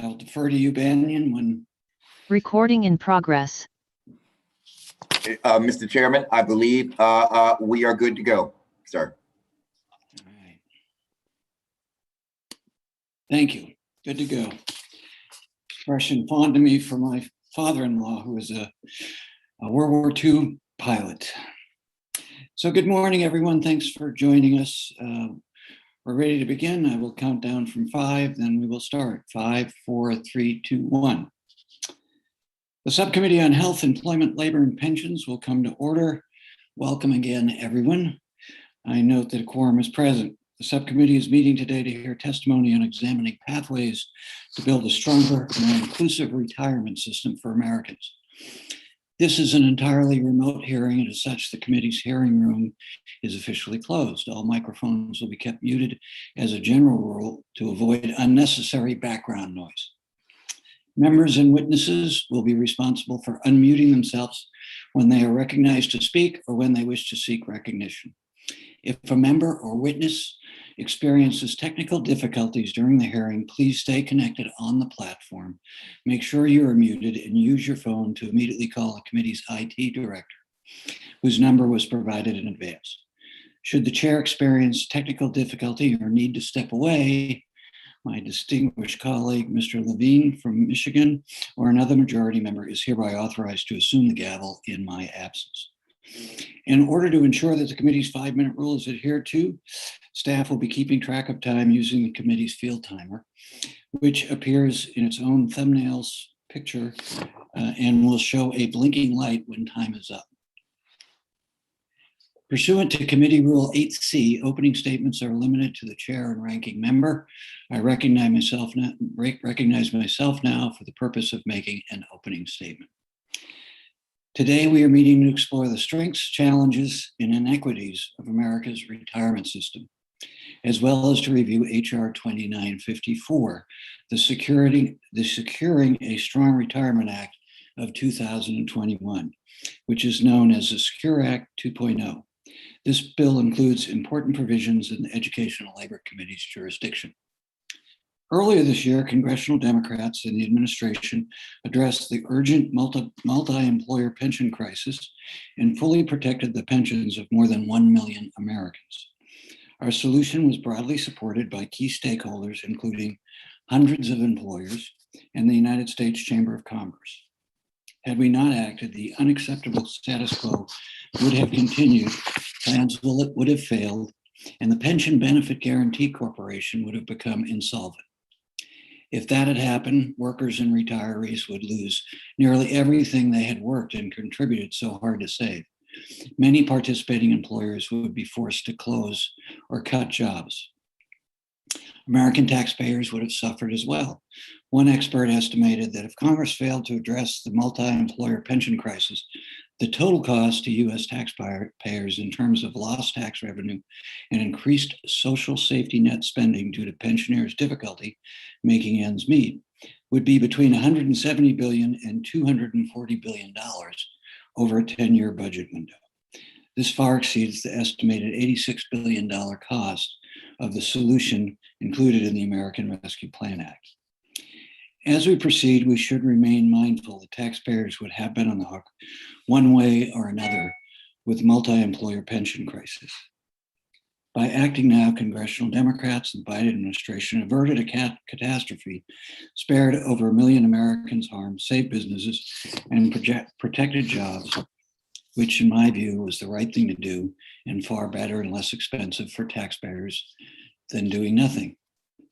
I'll defer to you, Banyan, when... Recording in progress. Mr. Chairman, I believe we are good to go, sir. All right. Thank you. Good to go. Expression fond to me for my father-in-law, who was a World War II pilot. So good morning, everyone. Thanks for joining us. We're ready to begin. I will count down from 5, then we will start. 5, 4, 3, 2, 1. The Subcommittee on Health, Employment, Labor, and Pensions will come to order. Welcome again, everyone. I note that a quorum is present. The subcommittee is meeting today to hear testimony on examining pathways to build a stronger, more inclusive retirement system for Americans. This is an entirely remote hearing, and as such, the committee's hearing room is officially closed. All microphones will be kept muted as a general rule to avoid unnecessary background noise. Members and witnesses will be responsible for unmuting themselves when they are recognized to speak or when they wish to seek recognition. If a member or witness experiences technical difficulties during the hearing, please stay connected on the platform. Make sure you are muted and use your phone to immediately call the committee's IT director, whose number was provided in advance. Should the chair experience technical difficulty or need to step away, my distinguished colleague, Mr. Levine from Michigan, or another majority member is hereby authorized to assume the gavel in my absence. In order to ensure that the committee's 5-minute rule is adhered to, staff will be keeping track of time using the committee's field timer, which appears in its own thumbnail's picture and will show a blinking light when time is up. Pursuant to Committee Rule 8C, opening statements are limited to the chair and ranking member. I recognize myself now for the purpose of making an opening statement. Today, we are meeting to explore the strengths, challenges, and inequities of America's retirement system, as well as to review HR 2954, the Securing a Strong Retirement Act of 2021, which is known as the Secure Act 2.0. This bill includes important provisions in the Education and Labor Committee's jurisdiction. Earlier this year, congressional Democrats and the administration addressed the urgent multi-employer pension crisis and fully protected the pensions of more than 1 million Americans. Our solution was broadly supported by key stakeholders, including hundreds of employers and the United States Chamber of Commerce. Had we not acted, the unacceptable status quo would have continued, plans would have failed, and the Pension Benefit Guaranty Corporation would have become insolvent. If that had happened, workers and retirees would lose nearly everything they had worked and contributed so hard to save. Many participating employers would be forced to close or cut jobs. American taxpayers would have suffered as well. One expert estimated that if Congress failed to address the multi-employer pension crisis, the total cost to U.S. taxpayers in terms of lost tax revenue and increased social safety net spending due to pensioners' difficulty making ends meet would be between $170 billion and $240 billion over a 10-year budget window. This far exceeds the estimated $86 billion cost of the solution included in the American Rescue Plan Act. As we proceed, we should remain mindful that taxpayers would have been on the hook one way or another with multi-employer pension crisis. By acting now, congressional Democrats and the Biden administration averted a catastrophe, spared over 1 million Americans harm, saved businesses, and protected jobs, which in my view was the right thing to do and far better and less expensive for taxpayers than doing nothing.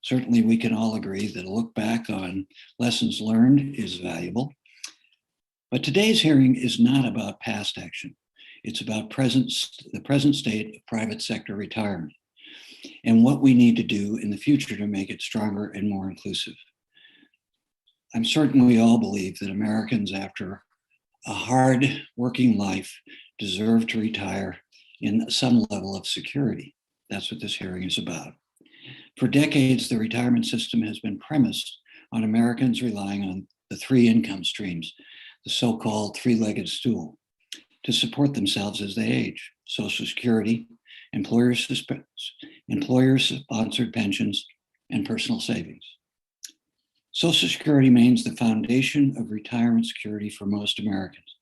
Certainly, we can all agree that a look back on lessons learned is valuable. But today's hearing is not about past action. It's about the present state of private sector retirement and what we need to do in the future to make it stronger and more inclusive. I'm certain we all believe that Americans, after a hard working life, deserve to retire in some level of security. That's what this hearing is about. For decades, the retirement system has been premised on Americans relying on the 3 income streams, the so-called 3-legged stool, to support themselves as they age: Social Security, employer-sponsored pensions, and personal savings. Social Security remains the foundation of retirement security for most Americans.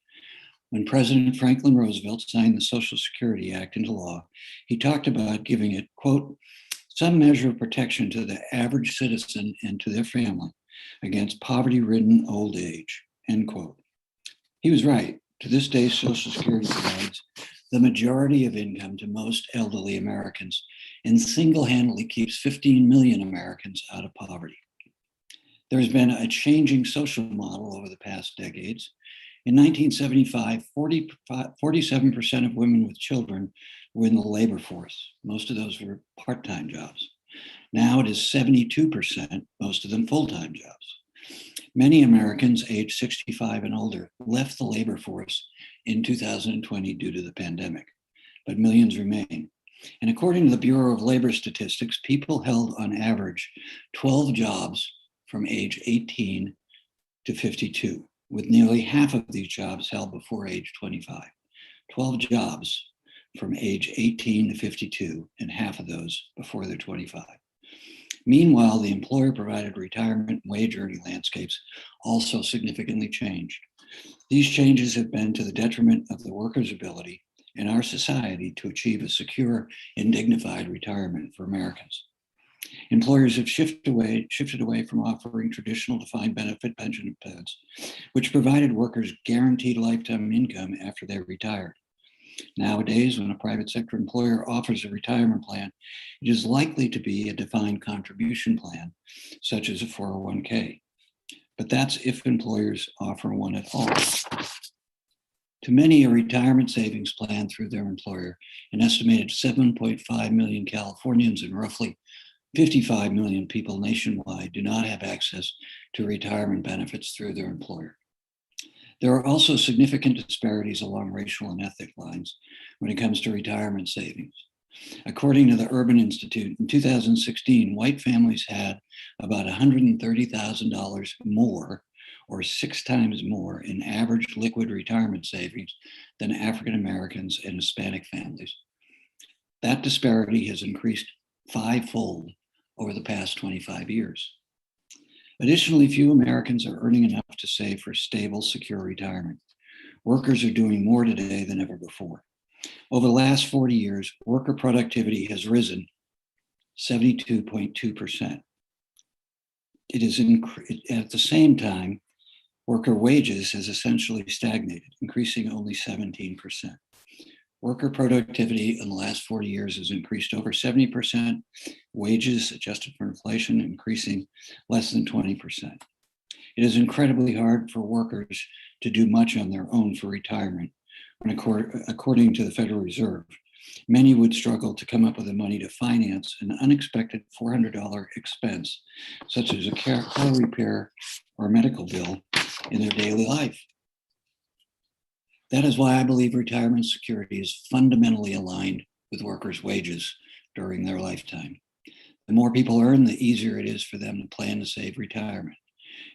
When President Franklin Roosevelt signed the Social Security Act into law, he talked about giving it, quote, some measure of protection to the average citizen and to their family against poverty-ridden old age, end quote. He was right. To this day, Social Security provides the majority of income to most elderly Americans and single-handedly keeps 15 million Americans out of poverty. There has been a changing social model over the past decades. In 1975, 47% of women with children were in the labor force. Most of those were part-time jobs. Now it is 72%, most of them full-time jobs. Many Americans aged 65 and older left the labor force in 2020 due to the pandemic, but millions remain. And according to the Bureau of Labor Statistics, people held on average 12 jobs from age 18 to 52, with nearly half of these jobs held before age 25. 12 jobs from age 18 to 52, and half of those before they're 25. Meanwhile, the employer-provided retirement and wage earning landscapes also significantly changed. These changes have been to the detriment of the worker's ability in our society to achieve a secure and dignified retirement for Americans. Employers have shifted away from offering traditional defined benefit pension plans, which provided workers guaranteed lifetime income after they retired. Nowadays, when a private sector employer offers a retirement plan, it is likely to be a defined contribution plan, such as a 401k. But that's if employers offer one at all. To many, a retirement savings plan through their employer, an estimated 7.5 million Californians and roughly 55 million people nationwide do not have access to retirement benefits through their employer. There are also significant disparities along racial and ethnic lines when it comes to retirement savings. According to the Urban Institute, in 2016, white families had about $130,000 more, or 6 times more, in average liquid retirement savings than African Americans and Hispanic families. That disparity has increased 5-fold over the past 25 years. Additionally, few Americans are earning enough to save for stable, secure retirement. Workers are doing more today than ever before. Over the last 40 years, worker productivity has risen 72.2%. At the same time, worker wages has essentially stagnated, increasing only 17%. Worker productivity in the last 40 years has increased over 70%, wages adjusted for inflation increasing less than 20%. It is incredibly hard for workers to do much on their own for retirement. When according to the Federal Reserve, many would struggle to come up with the money to finance an unexpected $400 expense, such as a car repair or medical bill in their daily life. That is why I believe retirement security is fundamentally aligned with workers' wages during their lifetime. The more people earn, the easier it is for them to plan to save retirement.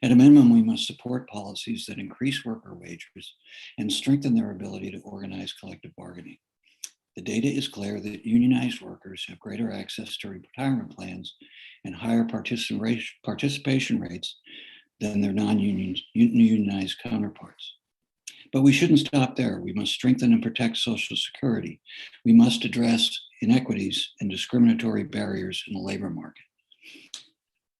At a minimum, we must support policies that increase worker wages and strengthen their ability to organize collective bargaining. The data is clear that unionized workers have greater access to retirement plans and higher participation rates than their non-unionized counterparts. But we shouldn't stop there. We must strengthen and protect Social Security. We must address inequities and discriminatory barriers in the labor market.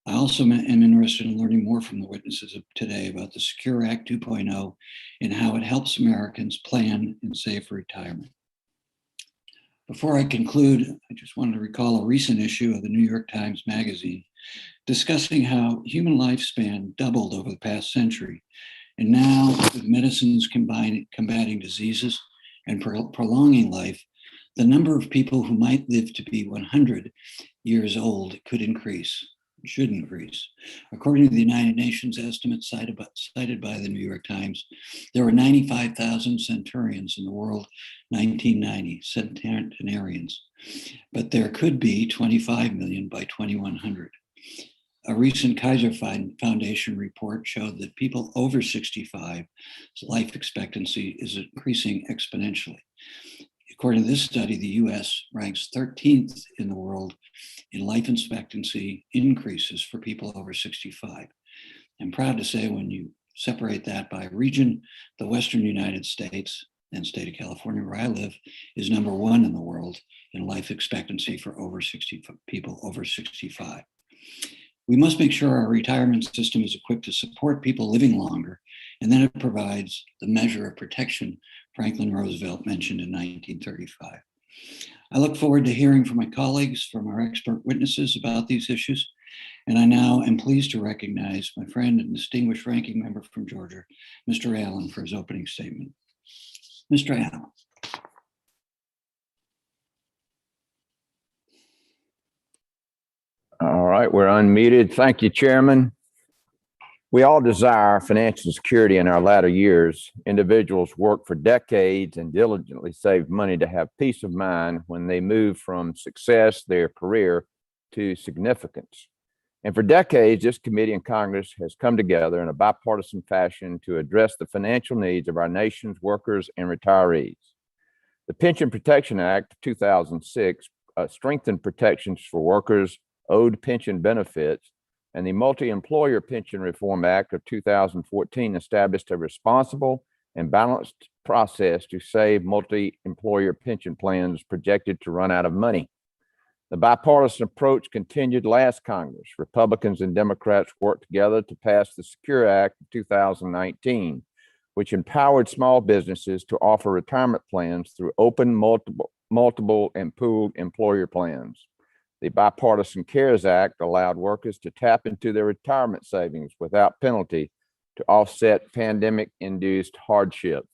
I also am interested in learning more from the witnesses of today about the Secure Act 2.0 and how it helps Americans plan and save for retirement. Before I conclude, I just wanted to recall a recent issue of the New York Times Magazine discussing how human lifespan doubled over the past century. And now, with medicines combating diseases and prolonging life, the number of people who might live to be 100 years old should increase. According to the United Nations estimates cited by the New York Times, there were 95,000 centurions in the world 1990, centenarians, but there could be 25 million by 2100. A recent Kaiser Foundation report showed that people over 65's life expectancy is increasing exponentially. According to this study, the US ranks 13th in the world in life expectancy increases for people over 65. I'm proud to say when you separate that by region, the Western United States and state of California, where I live, is number one in the world in life expectancy for people over 65. We must make sure our retirement system is equipped to support people living longer, and then it provides the measure of protection Franklin Roosevelt mentioned in 1935. I look forward to hearing from my colleagues, from our expert witnesses about these issues, and I now am pleased to recognize my friend and distinguished ranking member from Georgia, Mr. Allen, for his opening statement. Mr. Allen. All right, we're unmuted. Thank you, Chairman. We all desire financial security in our latter years. Individuals work for decades and diligently save money to have peace of mind when they move from success, their career, to significance. And for decades, this committee in Congress has come together in a bipartisan fashion to address the financial needs of our nation's workers and retirees. The Pension Protection Act of 2006 strengthened protections for workers owed pension benefits, and the Multi-Employer Pension Reform Act of 2014 established a responsible and balanced process to save multi-employer pension plans projected to run out of money. The bipartisan approach continued last Congress. Republicans and Democrats worked together to pass the Secure Act of 2019, which empowered small businesses to offer retirement plans through open, multiple, and pooled employer plans. The Bipartisan CARES Act allowed workers to tap into their retirement savings without penalty to offset pandemic-induced hardships.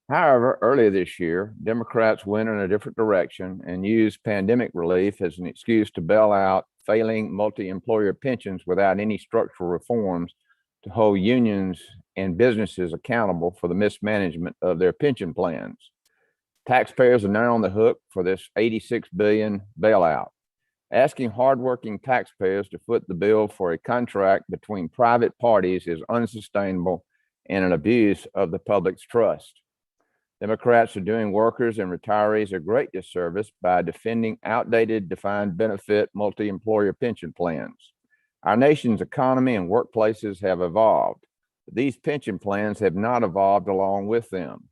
However, earlier this year, Democrats went in a different direction and used pandemic relief as an excuse to bail out failing multi-employer pensions without any structural reforms to hold unions and businesses accountable for the mismanagement of their pension plans. Taxpayers are now on the hook for this $86 billion bailout. Asking hardworking taxpayers to foot the bill for a contract between private parties is unsustainable and an abuse of the public's trust. Democrats are doing workers and retirees a great disservice by defending outdated defined benefit multi-employer pension plans. Our nation's economy and workplaces have evolved, but these pension plans have not evolved along with them.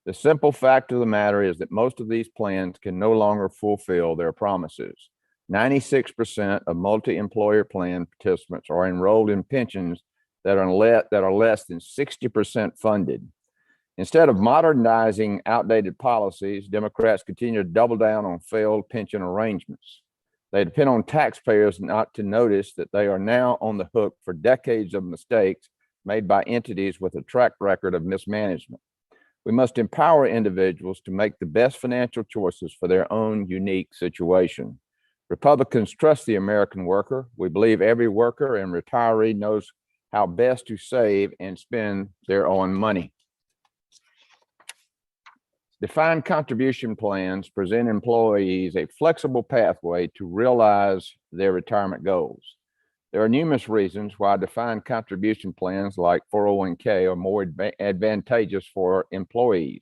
The simple fact of the matter is that most of these plans can no longer fulfill their promises. 96% of multi-employer plan participants are enrolled in pensions that are less than 60% funded. Instead of modernizing outdated policies, Democrats continue to double down on failed pension arrangements. They depend on taxpayers not to notice that they are now on the hook for decades of mistakes made by entities with a track record of mismanagement. We must empower individuals to make the best financial choices for their own unique situation. Republicans trust the American worker. We believe every worker and retiree knows how best to save and spend their own money. Defined contribution plans present employees a flexible pathway to realize their retirement goals. There are numerous reasons why defined contribution plans like 401k are more advantageous for employees.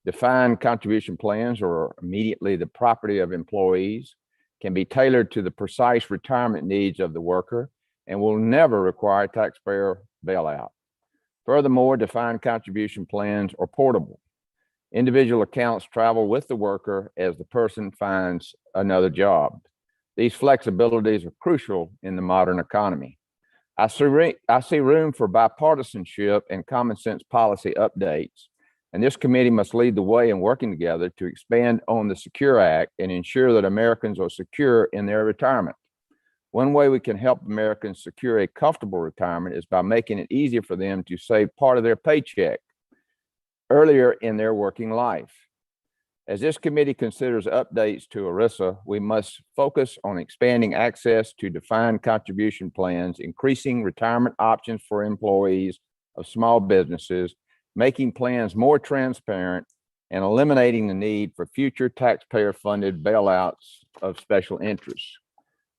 Defined contribution plans are immediately the property of employees, can be tailored to the precise retirement needs of the worker, and will never require taxpayer bailout. Furthermore, defined contribution plans are portable. Individual accounts travel with the worker as the person finds another job. These flexibilities are crucial in the modern economy. I see room for bipartisanship and common sense policy updates, and this committee must lead the way in working together to expand on the Secure Act and ensure that Americans are secure in their retirement. One way we can help Americans secure a comfortable retirement is by making it easier for them to save part of their paycheck earlier in their working life. As this committee considers updates to ERISA, we must focus on expanding access to defined contribution plans, increasing retirement options for employees of small businesses, making plans more transparent, and eliminating the need for future taxpayer-funded bailouts of special interests.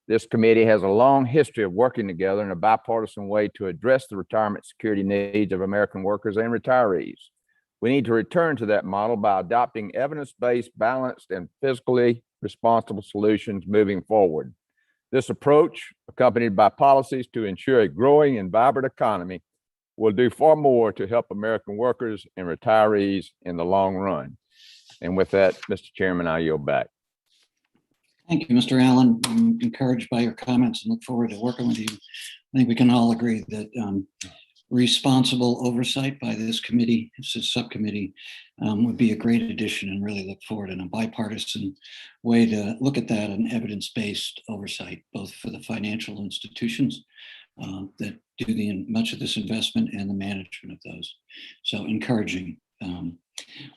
This committee has a long history of working together in a bipartisan way to address the retirement security needs of American workers and retirees. We need to return to that model by adopting evidence-based, balanced, and fiscally responsible solutions moving forward. This approach, accompanied by policies to ensure a growing and vibrant economy, will do far more to help American workers and retirees in the long run. And with that, Mr. Chairman, I yield back. Thank you, Mr. Allen. I'm encouraged by your comments and look forward to working with you. I think we can all agree that responsible oversight by this committee, this subcommittee, would be a great addition, and really look forward in a bipartisan way to look at that and evidence-based oversight, both for the financial institutions that do much of this investment and the management of those. So encouraging.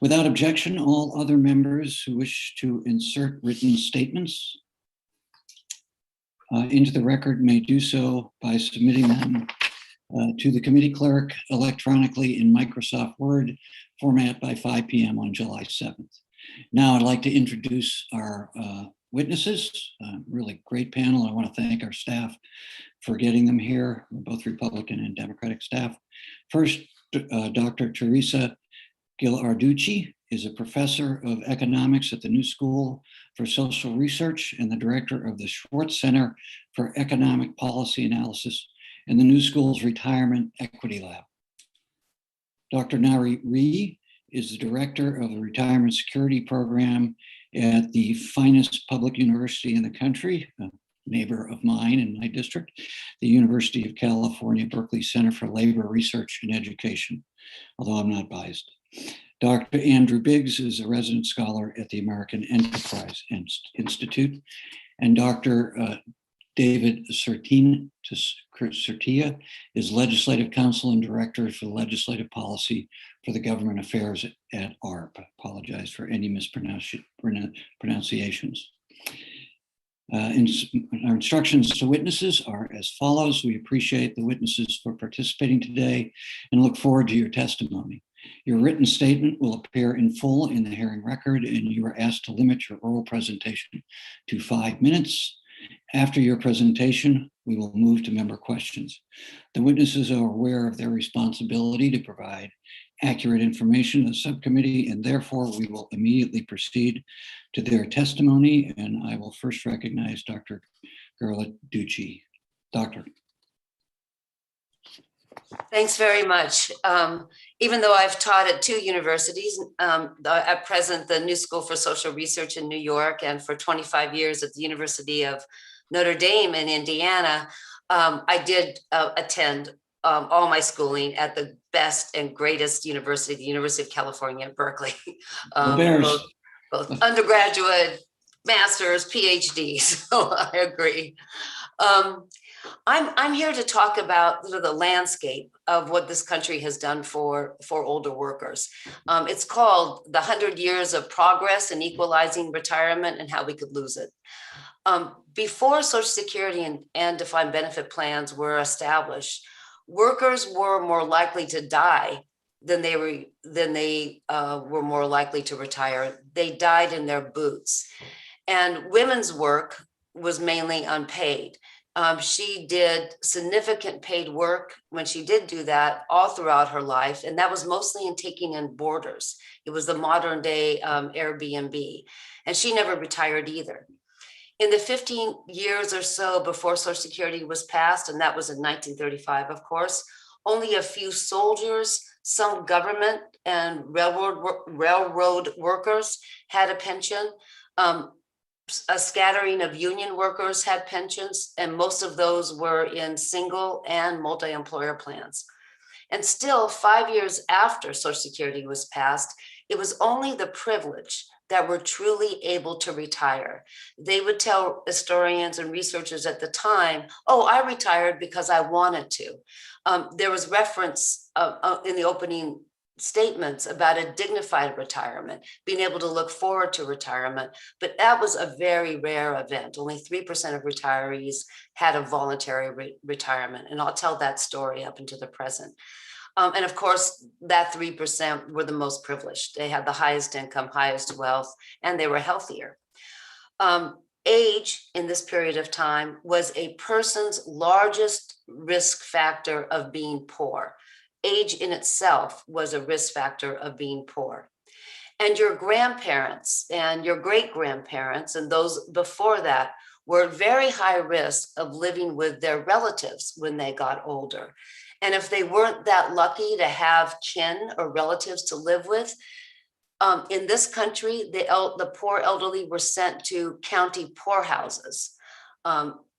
Without objection, all other members who wish to insert written statements into the record may do so by submitting them to the committee clerk electronically in Microsoft Word format by 5 p.m. on July 7th. Now I'd like to introduce our witnesses, really great panel. I want to thank our staff for getting them here. We're both Republican and Democratic staff. First, Dr. Teresa Ghilarducci is a professor of economics at the New School for Social Research and the director of the Schwartz Center for Economic Policy Analysis and the New School's Retirement Equity Lab. Dr. Nari Rhee is the director of the Retirement Security Program at the finest public university in the country, a neighbor of mine in my district, the University of California, Berkeley Center for Labor Research and Education, although I'm not biased. Dr. Andrew Biggs is a resident scholar at the American Enterprise Institute, and Dr. David Certner is Legislative Counsel and Director for Legislative Policy for the Government Affairs at ARP. I apologize for any mispronunciations. Our instructions to witnesses are as follows. We appreciate the witnesses for participating today and look forward to your testimony. Your written statement will appear in full in the hearing record, and you are asked to limit your oral presentation to 5 minutes. After your presentation, we will move to member questions. The witnesses are aware of their responsibility to provide accurate information to the subcommittee, and therefore we will immediately proceed to their testimony. And I will first recognize Dr. Ghilarducci. Doctor. Thanks very much. Even though I've taught at 2 universities, at present, the New School for Social Research in New York, and for 25 years at the University of Notre Dame in Indiana, I did attend all my schooling at the best and greatest university, the University of California at Berkeley. Both undergraduate, master's, PhD, so I agree. I'm here to talk about the landscape of what this country has done for older workers. It's called the 100 Years of Progress in Equalizing Retirement and How We Could Lose It. Before Social Security and defined benefit plans were established, workers were more likely to die than they were more likely to retire. They died in their boots. And women's work was mainly unpaid. She did significant paid work when she did do that all throughout her life, and that was mostly in taking in boarders. It was the modern day Airbnb, and she never retired either. In the 15 years or so before Social Security was passed, and that was in 1935, of course, only a few soldiers, some government and railroad workers had a pension. A scattering of union workers had pensions, and most of those were in single and multi-employer plans. And still, 5 years after Social Security was passed, it was only the privileged that were truly able to retire. They would tell historians and researchers at the time, oh, I retired because I wanted to. There was reference in the opening statements about a dignified retirement, being able to look forward to retirement, but that was a very rare event. Only 3% of retirees had a voluntary retirement, and I'll tell that story up into the present. And of course, that 3% were the most privileged. They had the highest income, highest wealth, and they were healthier. Age in this period of time was a person's largest risk factor of being poor. Age in itself was a risk factor of being poor. And your grandparents and your great-grandparents and those before that were at very high risk of living with their relatives when they got older. And if they weren't that lucky to have kin or relatives to live with, in this country, the poor elderly were sent to county poorhouses.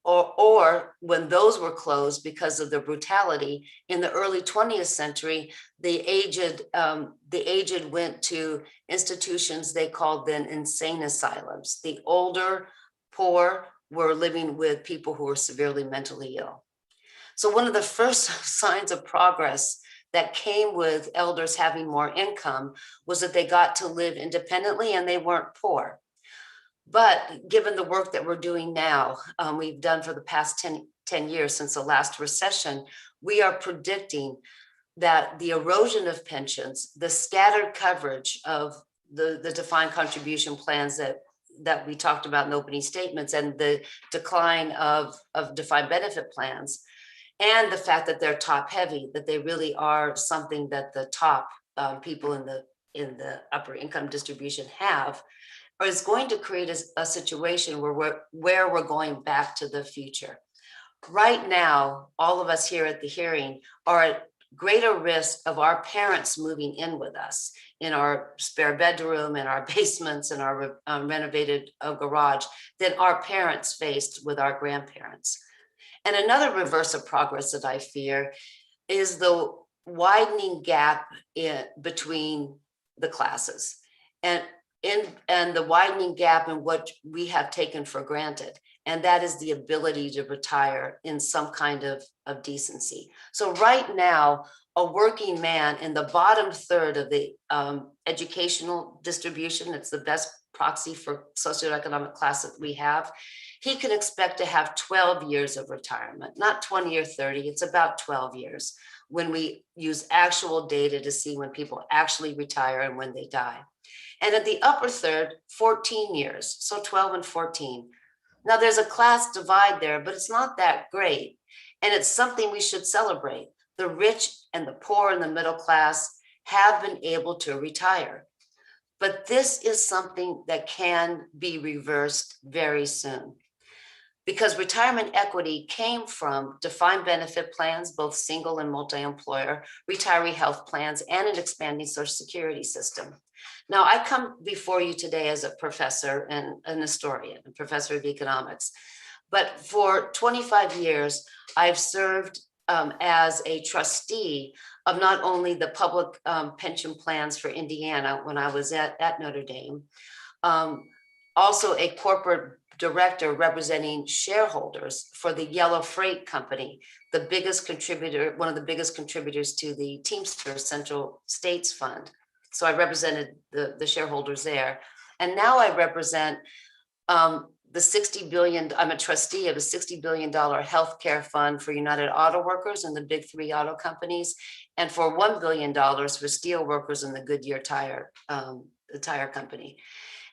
Or when those were closed because of the brutality in the early 20th century, the aged went to institutions they called then insane asylums. The older poor were living with people who were severely mentally ill. So one of the first signs of progress that came with elders having more income was that they got to live independently and they weren't poor. But given the work that we're doing now, we've done for the past 10 years since the last recession, we are predicting that the erosion of pensions, the scattered coverage of the defined contribution plans that we talked about in opening statements, and the decline of defined benefit plans, and the fact that they're top heavy, that they really are something that the top people in the upper income distribution have, is going to create a situation where we're going back to the future. Right now, all of us here at the hearing are at greater risk of our parents moving in with us in our spare bedroom, in our basements, in our renovated garage than our parents faced with our grandparents. And another reverse of progress that I fear is the widening gap between the classes, and the widening gap in what we have taken for granted. And that is the ability to retire in some kind of decency. So right now, a working man in the bottom third of the educational distribution, it's the best proxy for socioeconomic class that we have, he can expect to have 12 years of retirement, not 20 or 30, it's about 12 years when we use actual data to see when people actually retire and when they die. And at the upper third, 14 years, so 12 and 14. Now there's a class divide there, but it's not that great. And it's something we should celebrate. The rich and the poor and the middle class have been able to retire. But this is something that can be reversed very soon, because retirement equity came from defined benefit plans, both single and multi-employer, retiree health plans, and an expanding Social Security system. Now, I come before you today as a professor and an historian, a professor of economics, but for 25 years, I've served as a trustee of not only the public pension plans for Indiana when I was at Notre Dame, also a corporate director representing shareholders for the Yellow Freight Company, the biggest contributor, one of the biggest contributors to the Teamsters Central States Fund. So I represented the shareholders there. And now I represent the $60 billion, I'm a trustee of a $60 billion healthcare fund for United Auto Workers and the big three auto companies, and for $1 billion for steel workers and the Goodyear tire, the tire company.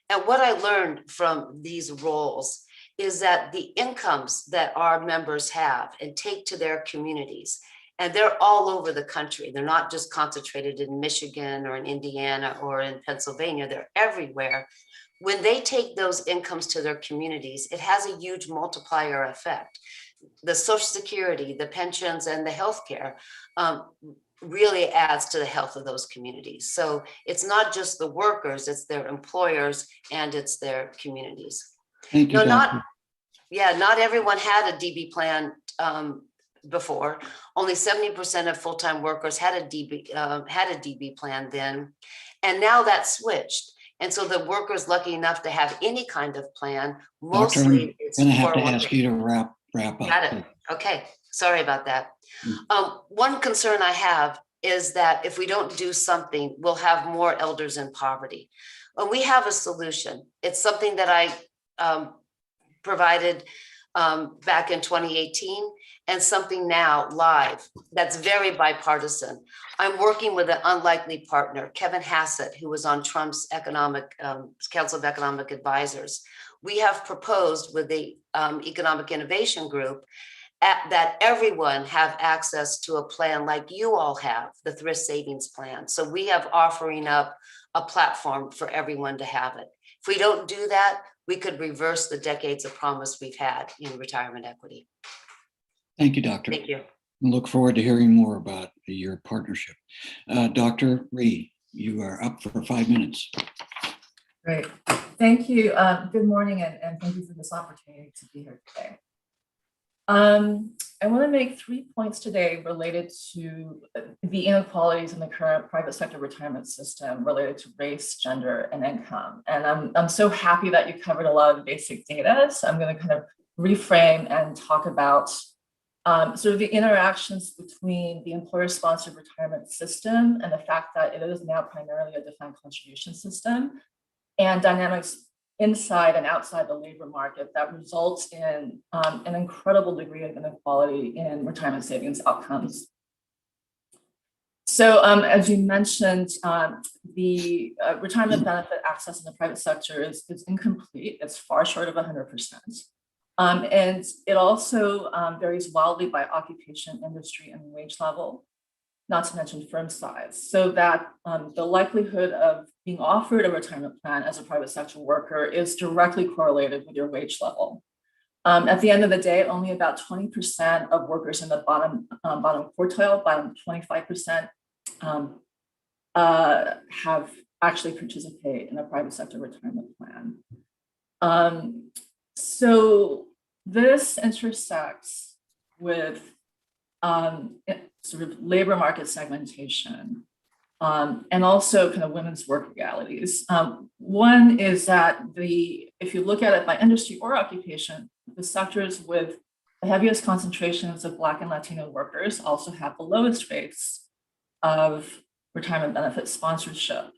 And what I learned from these roles is that the incomes that our members have and take to their communities, and they're all over the country. They're not just concentrated in Michigan or in Indiana or in Pennsylvania, they're everywhere. When they take those incomes to their communities, it has a huge multiplier effect. The Social Security, the pensions, and the healthcare really adds to the health of those communities. So it's not just the workers, it's their employers and it's their communities. Thank you, Dr. Not everyone had a DB plan before. Only 70% of full-time workers had a DB plan then, and now that's switched. And so the workers lucky enough to have any kind of plan, mostly it's I'm going to have to 401k. ask you to wrap up. Got it. Okay, sorry about that. One concern I have is that if we don't do something, we'll have more elders in poverty. Well, we have a solution. It's something that I provided back in 2018, and something now live that's very bipartisan. I'm working with an unlikely partner, Kevin Hassett, who was on Trump's Council of Economic Advisors. We have proposed with the Economic Innovation Group that everyone have access to a plan like you all have, the Thrift Savings Plan. So we have offering up a platform for everyone to have it. If we don't do that, we could reverse the decades of promise we've had in retirement equity. Thank you, Doctor. Thank you. Look forward to hearing more about your partnership. Dr. Rhee, you are up for 5 minutes. Great. Thank you. Good morning, and thank you for this opportunity to be here today. I want to make 3 points today related to the inequalities in the current private sector retirement system related to race, gender, and income. And I'm so happy that you covered a lot of the basic data. So I'm going to kind of reframe and talk about sort of the interactions between the employer-sponsored retirement system and the fact that it is now primarily a defined contribution system, and dynamics inside and outside the labor market that results in an incredible degree of inequality in retirement savings outcomes. So as you mentioned, the retirement benefit access in the private sector is incomplete. It's far short of 100%. And it also varies wildly by occupation, industry, and wage level, not to mention firm size, so that the likelihood of being offered a retirement plan as a private sector worker is directly correlated with your wage level. At the end of the day, only about 20% of workers in the bottom quartile, bottom 25%, have actually participate in a private sector retirement plan. So this intersects with sort of labor market segmentation, and also kind of women's work realities. One is that if you look at it by industry or occupation, the sectors with the heaviest concentrations of Black and Latino workers also have the lowest rates of retirement benefit sponsorship.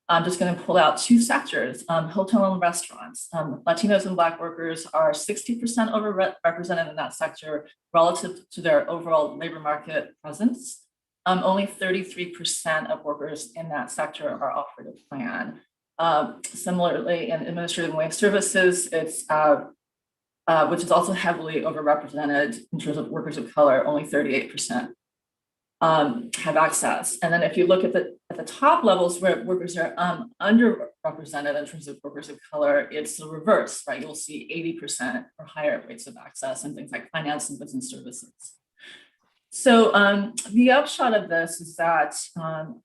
I'm just going to pull out 2 sectors, hotel and restaurants. Latinos and Black workers are 60% overrepresented in that sector relative to their overall labor market presence. Only 33% of workers in that sector are offered a plan. Similarly, in administrative and wage services, it's which is also heavily overrepresented in terms of workers of color, only 38% have access. And then if you look at the top levels where workers are underrepresented in terms of workers of color, it's the reverse, right? You'll see 80% or higher rates of access in things like finance and business services. So the upshot of this is that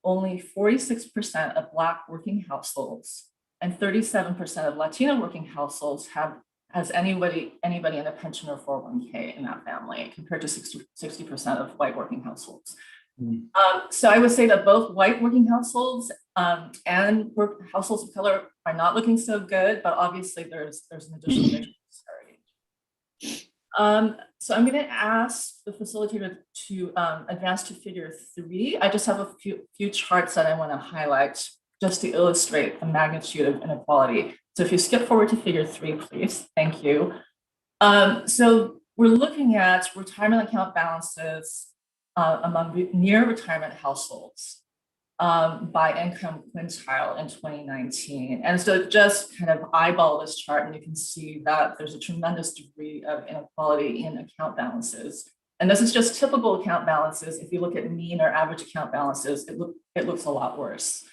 only 46% of Black working households and 37% of Latino working households has anybody in a pension or 401k in that family, compared to 60% of white working households. So I would say that both white working households and households of color are not looking so good, but obviously there's an additional racial disparity. So I'm going to ask the facilitator to advance to figure 3. I just have a few charts that I want to highlight just to illustrate the magnitude of inequality. So if you skip forward to figure 3, please. Thank you. So we're looking at retirement account balances among near retirement households by income quintile in 2019. And so just kind of eyeball this chart and you can see that there's a tremendous degree of inequality in account balances. And this is just typical account balances. If you look at mean or average account balances, it looks a lot worse.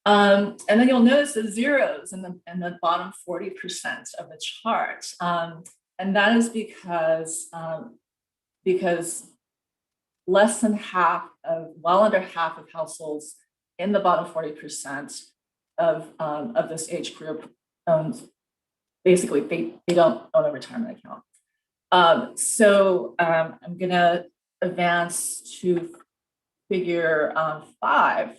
And then you'll notice the zeros in the bottom 40% of the chart. And that is because less than well under half of households in the bottom 40% of this age group basically they don't own a retirement account. So I'm gonna advance to figure 5,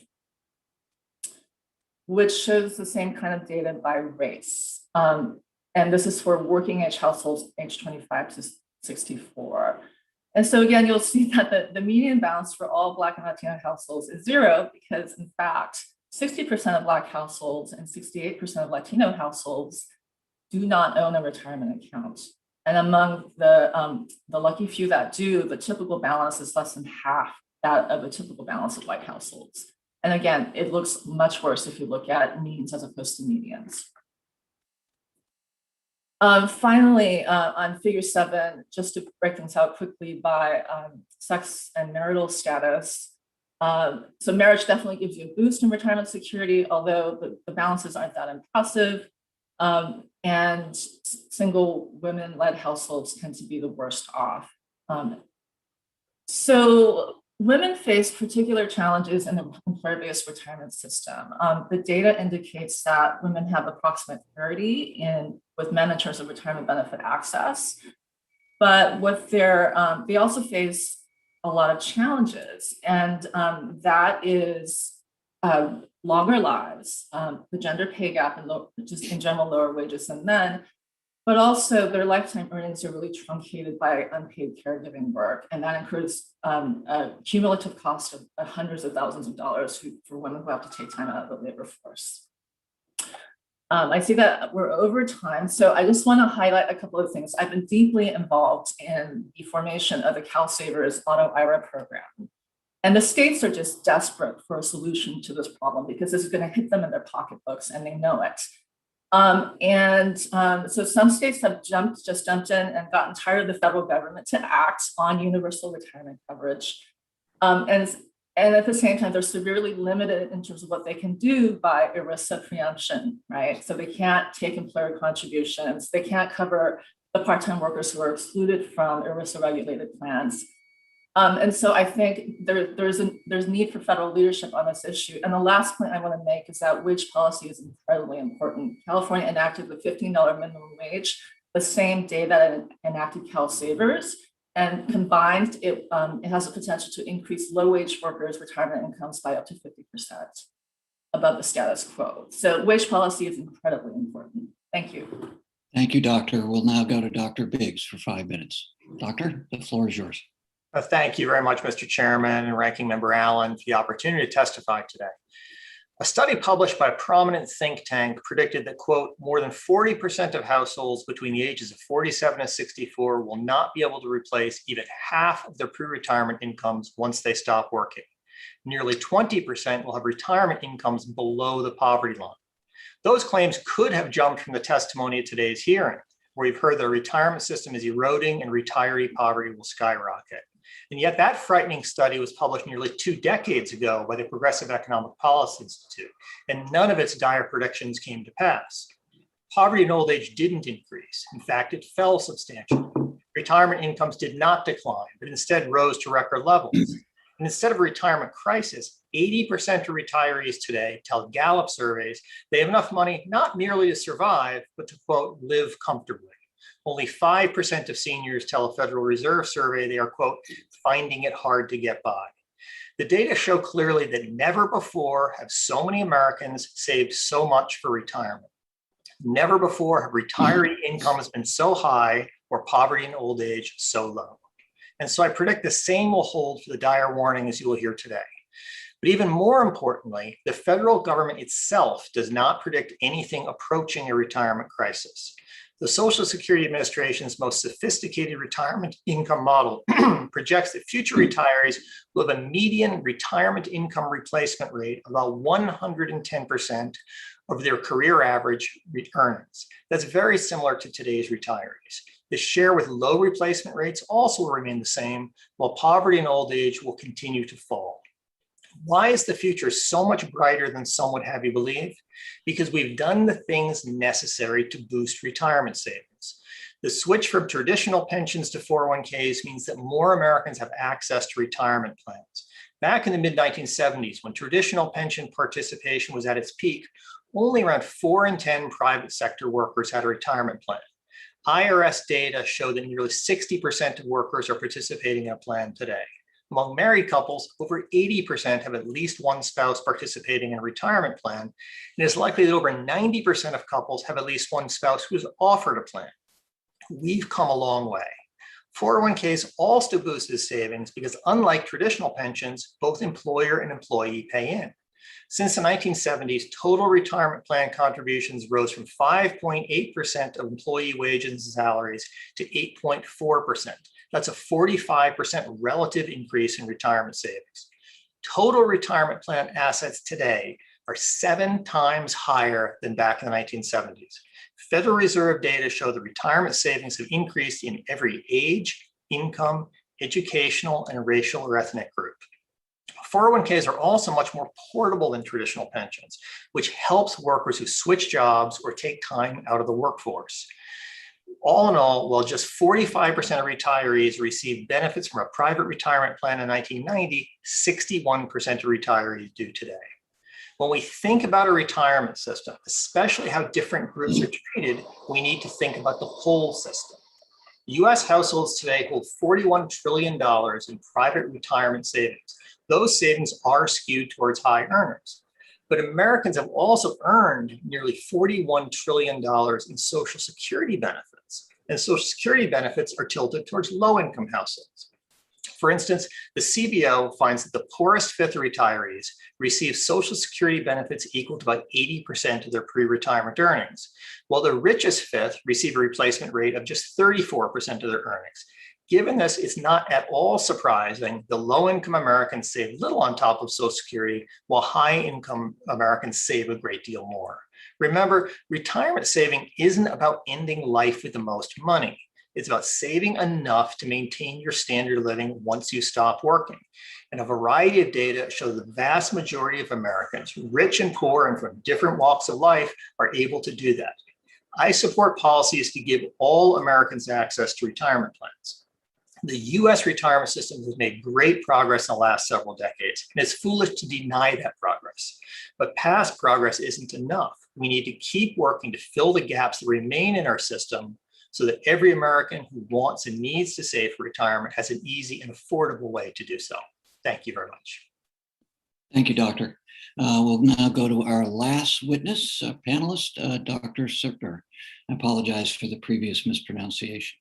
which shows the same kind of data by race. And this is for working age households age 25 to 64. And so again, you'll see that the median balance for all Black and Latino households is 0, because in fact, 60% of Black households and 68% of Latino households do not own a retirement account. And among the lucky few that do, the typical balance is less than half that of a typical balance of white households. And again, it looks much worse if you look at means as opposed to medians. Finally, on figure 7, just to break things out quickly by sex and marital status. So marriage definitely gives you a boost in retirement security, although the balances aren't that impressive. And single women-led households tend to be the worst off. So women face particular challenges in the employer-based retirement system. The data indicates that women have approximate parity with men in terms of retirement benefit access, but with they also face a lot of challenges, and that is longer lives, the gender pay gap, and just in general lower wages than men, but also their lifetime earnings are really truncated by unpaid caregiving work. And that includes a cumulative cost of hundreds of thousands of dollars for women who have to take time out of the labor force. I see that we're over time, so I just want to highlight a couple of things. I've been deeply involved in the formation of the CalSavers Auto IRA program. And the states are just desperate for a solution to this problem because this is going to hit them in their pocketbooks and they know it. So some states have just jumped in and gotten tired of the federal government to act on universal retirement coverage. And at the same time, they're severely limited in terms of what they can do by ERISA preemption, right? So they can't take employer contributions. They can't cover the part-time workers who are excluded from ERISA regulated plans. And so I think there's need for federal leadership on this issue. And the last point I want to make is that wage policy is incredibly important. California enacted the $15 minimum wage the same day that it enacted CalSavers, and combined, it has the potential to increase low-wage workers' retirement incomes by up to 50% above the status quo. So wage policy is incredibly important. Thank you. Thank you, Doctor. We'll now go to Dr. Biggs for 5 minutes. Doctor, the floor is yours. Thank you very much, Mr. Chairman and Ranking Member Allen, for the opportunity to testify today. A study published by a prominent think tank predicted that, quote, more than 40% of households between the ages of 47 and 64 will not be able to replace even half of their pre-retirement incomes once they stop working. Nearly 20% will have retirement incomes below the poverty line. Those claims could have jumped from the testimony at today's hearing, where we've heard the retirement system is eroding and retiree poverty will skyrocket. And yet that frightening study was published nearly 2 decades ago by the Progressive Economic Policy Institute, and none of its dire predictions came to pass. Poverty in old age didn't increase. In fact, it fell substantially. Retirement incomes did not decline, but instead rose to record levels. And instead of a retirement crisis, 80% of retirees today tell Gallup surveys they have enough money not merely to survive, but to, quote, live comfortably. Only 5% of seniors tell a Federal Reserve survey they are, quote, finding it hard to get by. The data show clearly that never before have so many Americans saved so much for retirement. Never before have retiree incomes been so high or poverty in old age so low. And so I predict the same will hold for the dire warnings you will hear today. But even more importantly, the federal government itself does not predict anything approaching a retirement crisis. The Social Security Administration's most sophisticated retirement income model projects that future retirees will have a median retirement income replacement rate of about 110% of their career average earnings. That's very similar to today's retirees. The share with low replacement rates also will remain the same, while poverty in old age will continue to fall. Why is the future so much brighter than some would have you believe? Because we've done the things necessary to boost retirement savings. The switch from traditional pensions to 401ks means that more Americans have access to retirement plans. Back in the mid-1970s, when traditional pension participation was at its peak, only around 4 in 10 private sector workers had a retirement plan. IRS data show that nearly 60% of workers are participating in a plan today. Among married couples, over 80% have at least one spouse participating in a retirement plan, and it's likely that over 90% of couples have at least one spouse who is offered a plan. We've come a long way. 401ks also boosted savings because, unlike traditional pensions, both employer and employee pay in. Since the 1970s, total retirement plan contributions rose from 5.8% of employee wages and salaries to 8.4%. That's a 45% relative increase in retirement savings. Total retirement plan assets today are 7 times higher than back in the 1970s. Federal Reserve data show that retirement savings have increased in every age, income, educational, and racial or ethnic group. 401ks are also much more portable than traditional pensions, which helps workers who switch jobs or take time out of the workforce. All in all, while just 45% of retirees received benefits from a private retirement plan in 1990, 61% of retirees do today. When we think about a retirement system, especially how different groups are treated, we need to think about the whole system. US households today hold $41 trillion in private retirement savings. Those savings are skewed towards high earners. But Americans have also earned nearly $41 trillion in Social Security benefits. And Social Security benefits are tilted towards low-income households. For instance, the CBO finds that the poorest fifth of retirees receive Social Security benefits equal to about 80% of their pre-retirement earnings, while the richest fifth receive a replacement rate of just 34% of their earnings. Given this, it's not at all surprising the low-income Americans save little on top of Social Security, while high-income Americans save a great deal more. Remember, retirement saving isn't about ending life with the most money. It's about saving enough to maintain your standard of living once you stop working. And a variety of data show the vast majority of Americans, rich and poor and from different walks of life, are able to do that. I support policies to give all Americans access to retirement plans. The US retirement system has made great progress in the last several decades, and it's foolish to deny that progress. But past progress isn't enough. We need to keep working to fill the gaps that remain in our system so that every American who wants and needs to save for retirement has an easy and affordable way to do so. Thank you very much. Thank you, Doctor. We'll now go to our last witness, panelist, Dr. Certner. I apologize for the previous mispronunciation.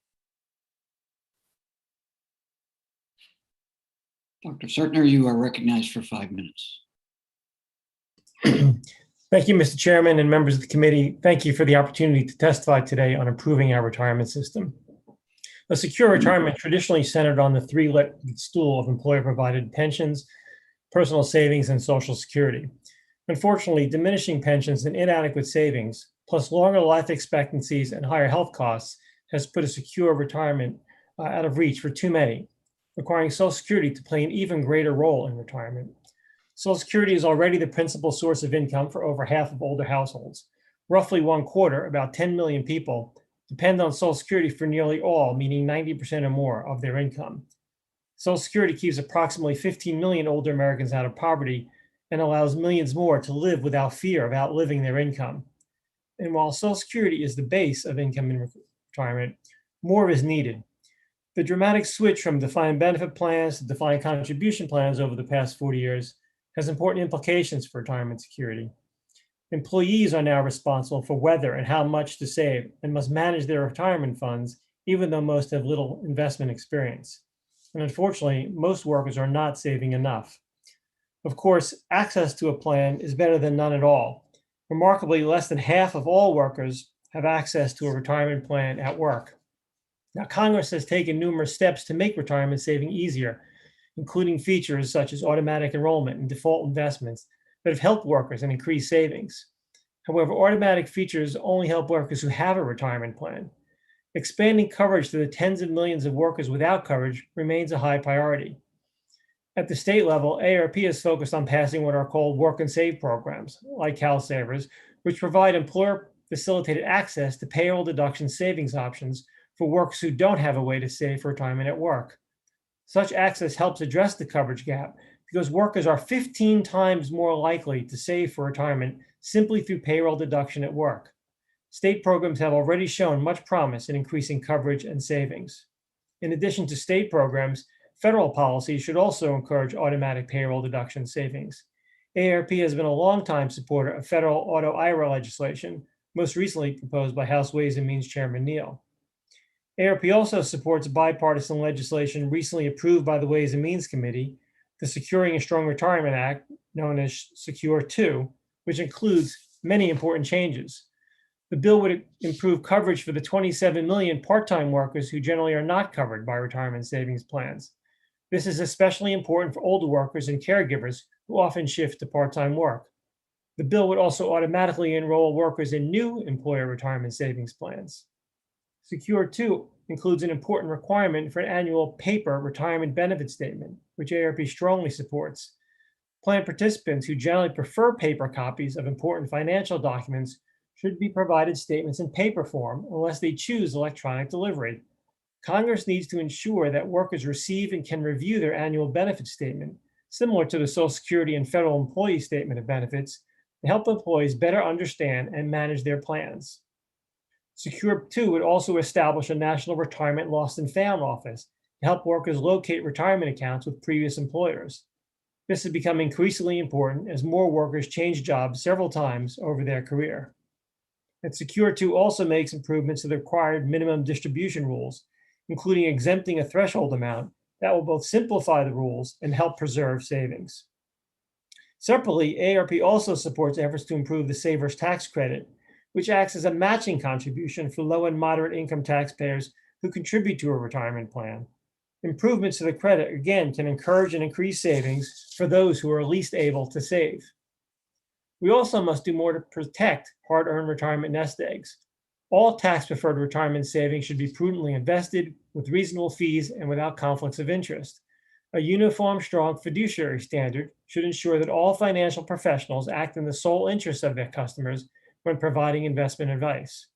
Dr. Certner, you are recognized for 5 minutes. Thank you, Mr. Chairman and members of the committee. Thank you for the opportunity to testify today on improving our retirement system. A secure retirement traditionally centered on the three-legged stool of employer-provided pensions, personal savings, and Social Security. Unfortunately, diminishing pensions and inadequate savings, plus longer life expectancies and higher health costs, has put a secure retirement out of reach for too many, requiring Social Security to play an even greater role in retirement. Social Security is already the principal source of income for over half of older households. Roughly 1/4, about 10 million people, depend on Social Security for nearly all, meaning 90% or more of their income. Social Security keeps approximately 15 million older Americans out of poverty and allows millions more to live without fear of outliving their income. And while Social Security is the base of income in retirement, more is needed. The dramatic switch from defined benefit plans to defined contribution plans over the past 40 years has important implications for retirement security. Employees are now responsible for whether and how much to save and must manage their retirement funds, even though most have little investment experience. And unfortunately, most workers are not saving enough. Of course, access to a plan is better than none at all. Remarkably, less than half of all workers have access to a retirement plan at work. Now, Congress has taken numerous steps to make retirement saving easier, including features such as automatic enrollment and default investments that have helped workers and increased savings. However, automatic features only help workers who have a retirement plan. Expanding coverage to the tens of millions of workers without coverage remains a high priority. At the state level, AARP is focused on passing what are called work and save programs, like CalSavers, which provide employer-facilitated access to payroll deduction savings options for workers who don't have a way to save for retirement at work. Such access helps address the coverage gap because workers are 15 times more likely to save for retirement simply through payroll deduction at work. State programs have already shown much promise in increasing coverage and savings. In addition to state programs, federal policy should also encourage automatic payroll deduction savings. AARP has been a longtime supporter of federal auto IRA legislation, most recently proposed by House Ways and Means Chairman Neal. AARP also supports bipartisan legislation recently approved by the Ways and Means Committee, the Securing a Strong Retirement Act, known as Secure 2, which includes many important changes. The bill would improve coverage for the 27 million part-time workers who generally are not covered by retirement savings plans. This is especially important for older workers and caregivers who often shift to part-time work. The bill would also automatically enroll workers in new employer retirement savings plans. Secure 2 includes an important requirement for an annual paper retirement benefit statement, which AARP strongly supports. Plan participants who generally prefer paper copies of important financial documents should be provided statements in paper form unless they choose electronic delivery. Congress needs to ensure that workers receive and can review their annual benefit statement, similar to the Social Security and federal employee statement of benefits, to help employees better understand and manage their plans. Secure 2 would also establish a National Retirement Lost and Found office to help workers locate retirement accounts with previous employers. This has become increasingly important as more workers change jobs several times over their career. And Secure 2 also makes improvements to the required minimum distribution rules, including exempting a threshold amount that will both simplify the rules and help preserve savings. Separately, AARP also supports efforts to improve the Saver's Tax Credit, which acts as a matching contribution for low and moderate income taxpayers who contribute to a retirement plan. Improvements to the credit, again, can encourage and increase savings for those who are least able to save. We also must do more to protect hard-earned retirement nest eggs. All tax-preferred retirement savings should be prudently invested with reasonable fees and without conflicts of interest. A uniform, strong fiduciary standard should ensure that all financial professionals act in the sole interest of their customers when providing investment advice.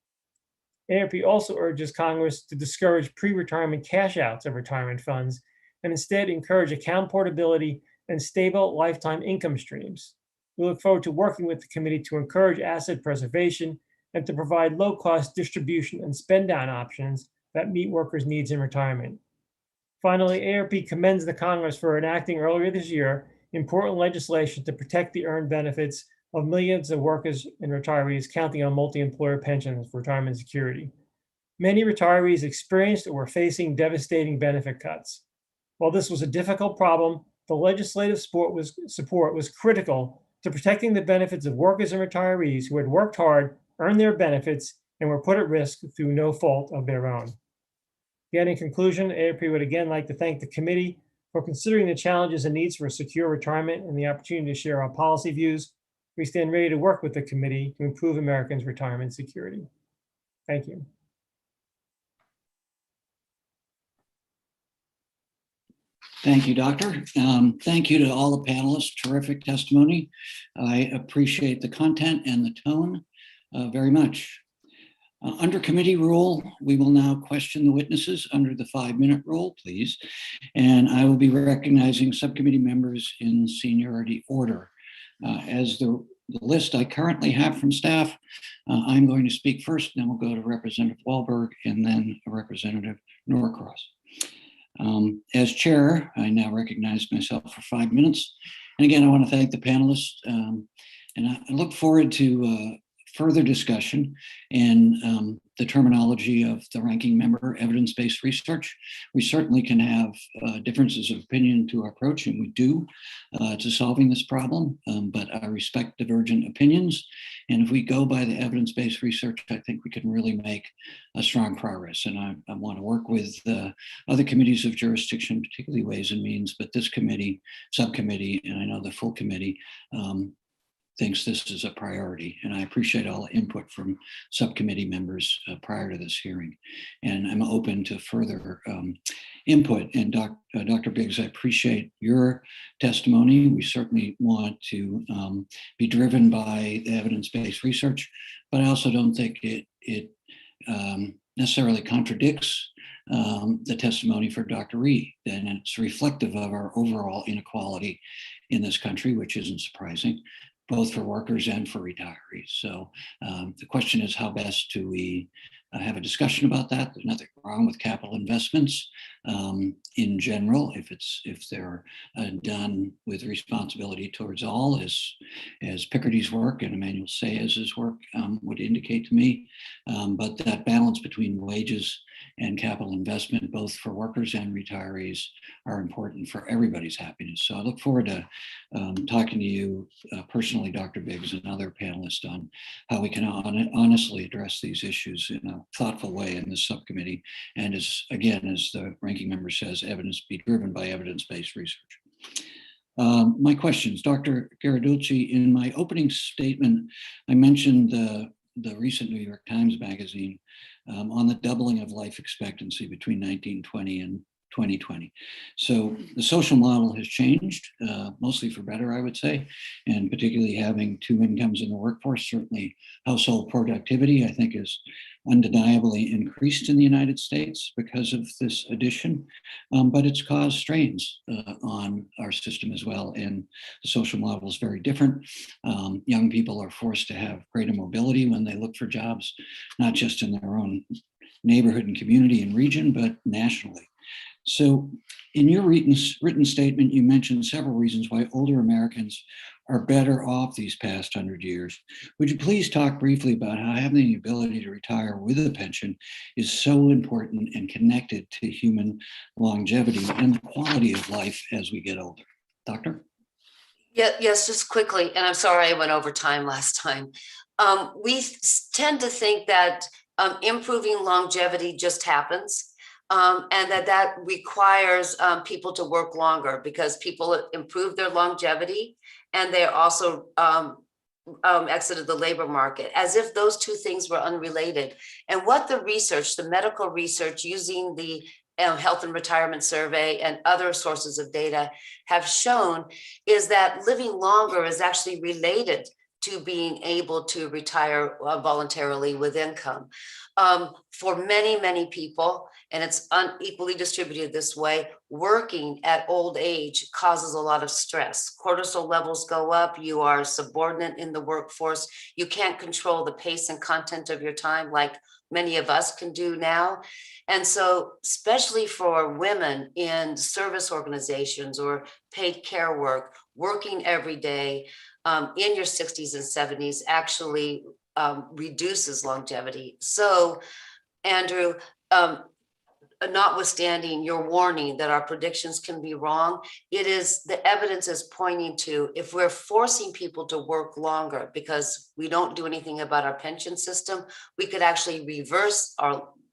AARP also urges Congress to discourage pre-retirement cash outs of retirement funds and instead encourage account portability and stable lifetime income streams. We look forward to working with the committee to encourage asset preservation and to provide low-cost distribution and spend-down options that meet workers' needs in retirement. Finally, AARP commends the Congress for enacting earlier this year important legislation to protect the earned benefits of millions of workers and retirees counting on multi-employer pensions for retirement security. Many retirees experienced or were facing devastating benefit cuts. While this was a difficult problem, the legislative support was critical to protecting the benefits of workers and retirees who had worked hard, earned their benefits, and were put at risk through no fault of their own. Again, in conclusion, AARP would again like to thank the committee for considering the challenges and needs for a secure retirement and the opportunity to share our policy views. We stand ready to work with the committee to improve Americans' retirement security. Thank you. Thank you, Doctor. Thank you to all the panelists. Terrific testimony. I appreciate the content and the tone very much. Under committee rule, we will now question the witnesses under the 5-minute rule, please. And I will be recognizing subcommittee members in seniority order. As the list I currently have from staff, I'm going to speak first, then we'll go to Representative Wahlberg and then Representative Norcross. As chair, I now recognize myself for 5 minutes. And again, I want to thank the panelists, and I look forward to further discussion in the terminology of the ranking member, evidence-based research. We certainly can have differences of opinion to our approach, and we do, to solving this problem, but I respect divergent opinions. And if we go by the evidence-based research, I think we can really make a strong progress. And I want to work with other committees of jurisdiction, particularly Ways and Means, but this committee, subcommittee, and I know the full committee, thinks this is a priority. And I appreciate all the input from subcommittee members prior to this hearing. And I'm open to further input. And Dr. Biggs, I appreciate your testimony. We certainly want to be driven by the evidence-based research, but I also don't think it necessarily contradicts the testimony for Dr. Rhee. And it's reflective of our overall inequality in this country, which isn't surprising, both for workers and for retirees. So the question is, how best do we have a discussion about that? There's nothing wrong with capital investments in general, if they're done with responsibility towards all, as Picardie's work and Emmanuel Sayez's work would indicate to me. But that balance between wages and capital investment, both for workers and retirees, are important for everybody's happiness. So I look forward to talking to you personally, Dr. Biggs, and other panelists on how we can honestly address these issues in a thoughtful way in this subcommittee. And as the ranking member says, evidence be driven by evidence-based research. My questions, Dr. Ghilarducci, in my opening statement, I mentioned the recent New York Times magazine on the doubling of life expectancy between 1920 and 2020. So the social model has changed, mostly for better, I would say, and particularly having two incomes in the workforce. Certainly household productivity, I think, is undeniably increased in the United States because of this addition, but it's caused strains on our system as well. And the social model is very different. Young people are forced to have greater mobility when they look for jobs, not just in their own neighborhood and community and region, but nationally. So in your written statement, you mentioned several reasons why older Americans are better off these past 100 years. Would you please talk briefly about how having the ability to retire with a pension is so important and connected to human longevity and the quality of life as we get older? Doctor? Yeah, yes, just quickly, and I'm sorry I went over time last time. We tend to think that improving longevity just happens. And that requires people to work longer because people improve their longevity and they also exited the labor market, as if those two things were unrelated. And what the research, the medical research using the Health and Retirement Survey and other sources of data have shown is that living longer is actually related to being able to retire voluntarily with income. For many, many people, and it's unequally distributed this way, working at old age causes a lot of stress. Cortisol levels go up, you are subordinate in the workforce, you can't control the pace and content of your time like many of us can do now. And so, especially for women in service organizations or paid care work, working every day in your 60s and 70s actually reduces longevity. So, Andrew, notwithstanding your warning that our predictions can be wrong, the evidence is pointing to if we're forcing people to work longer because we don't do anything about our pension system, we could actually reverse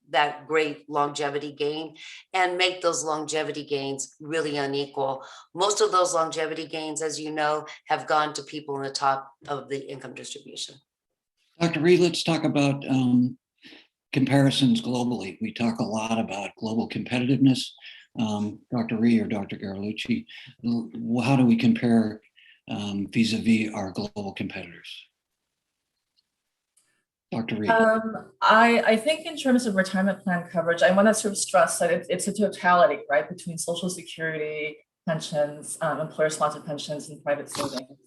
that great longevity gain and make those longevity gains really unequal. Most of those longevity gains, as you know, have gone to people in the top of the income distribution. Dr. Rhee, let's talk about comparisons globally. We talk a lot about global competitiveness. Dr. Rhee or Dr. Ghilarducci, how do we compare vis-a-vis our global competitors? Dr. Rhee. I think in terms of retirement plan coverage, I want to sort of stress that it's a totality, right, between Social Security, pensions, employer-sponsored pensions, and private savings.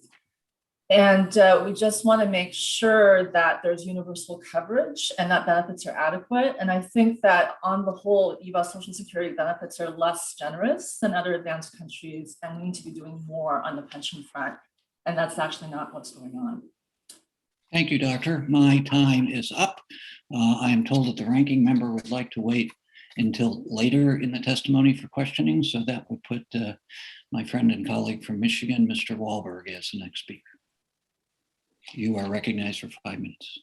And we just want to make sure that there's universal coverage and that benefits are adequate. And I think that on the whole, U.S. Social Security benefits are less generous than other advanced countries, and we need to be doing more on the pension front. And that's actually not what's going on. Thank you, Doctor. My time is up. I am told that the ranking member would like to wait until later in the testimony for questioning. So that would put my friend and colleague from Michigan, Mr. Wahlberg, as the next speaker. You are recognized for 5 minutes.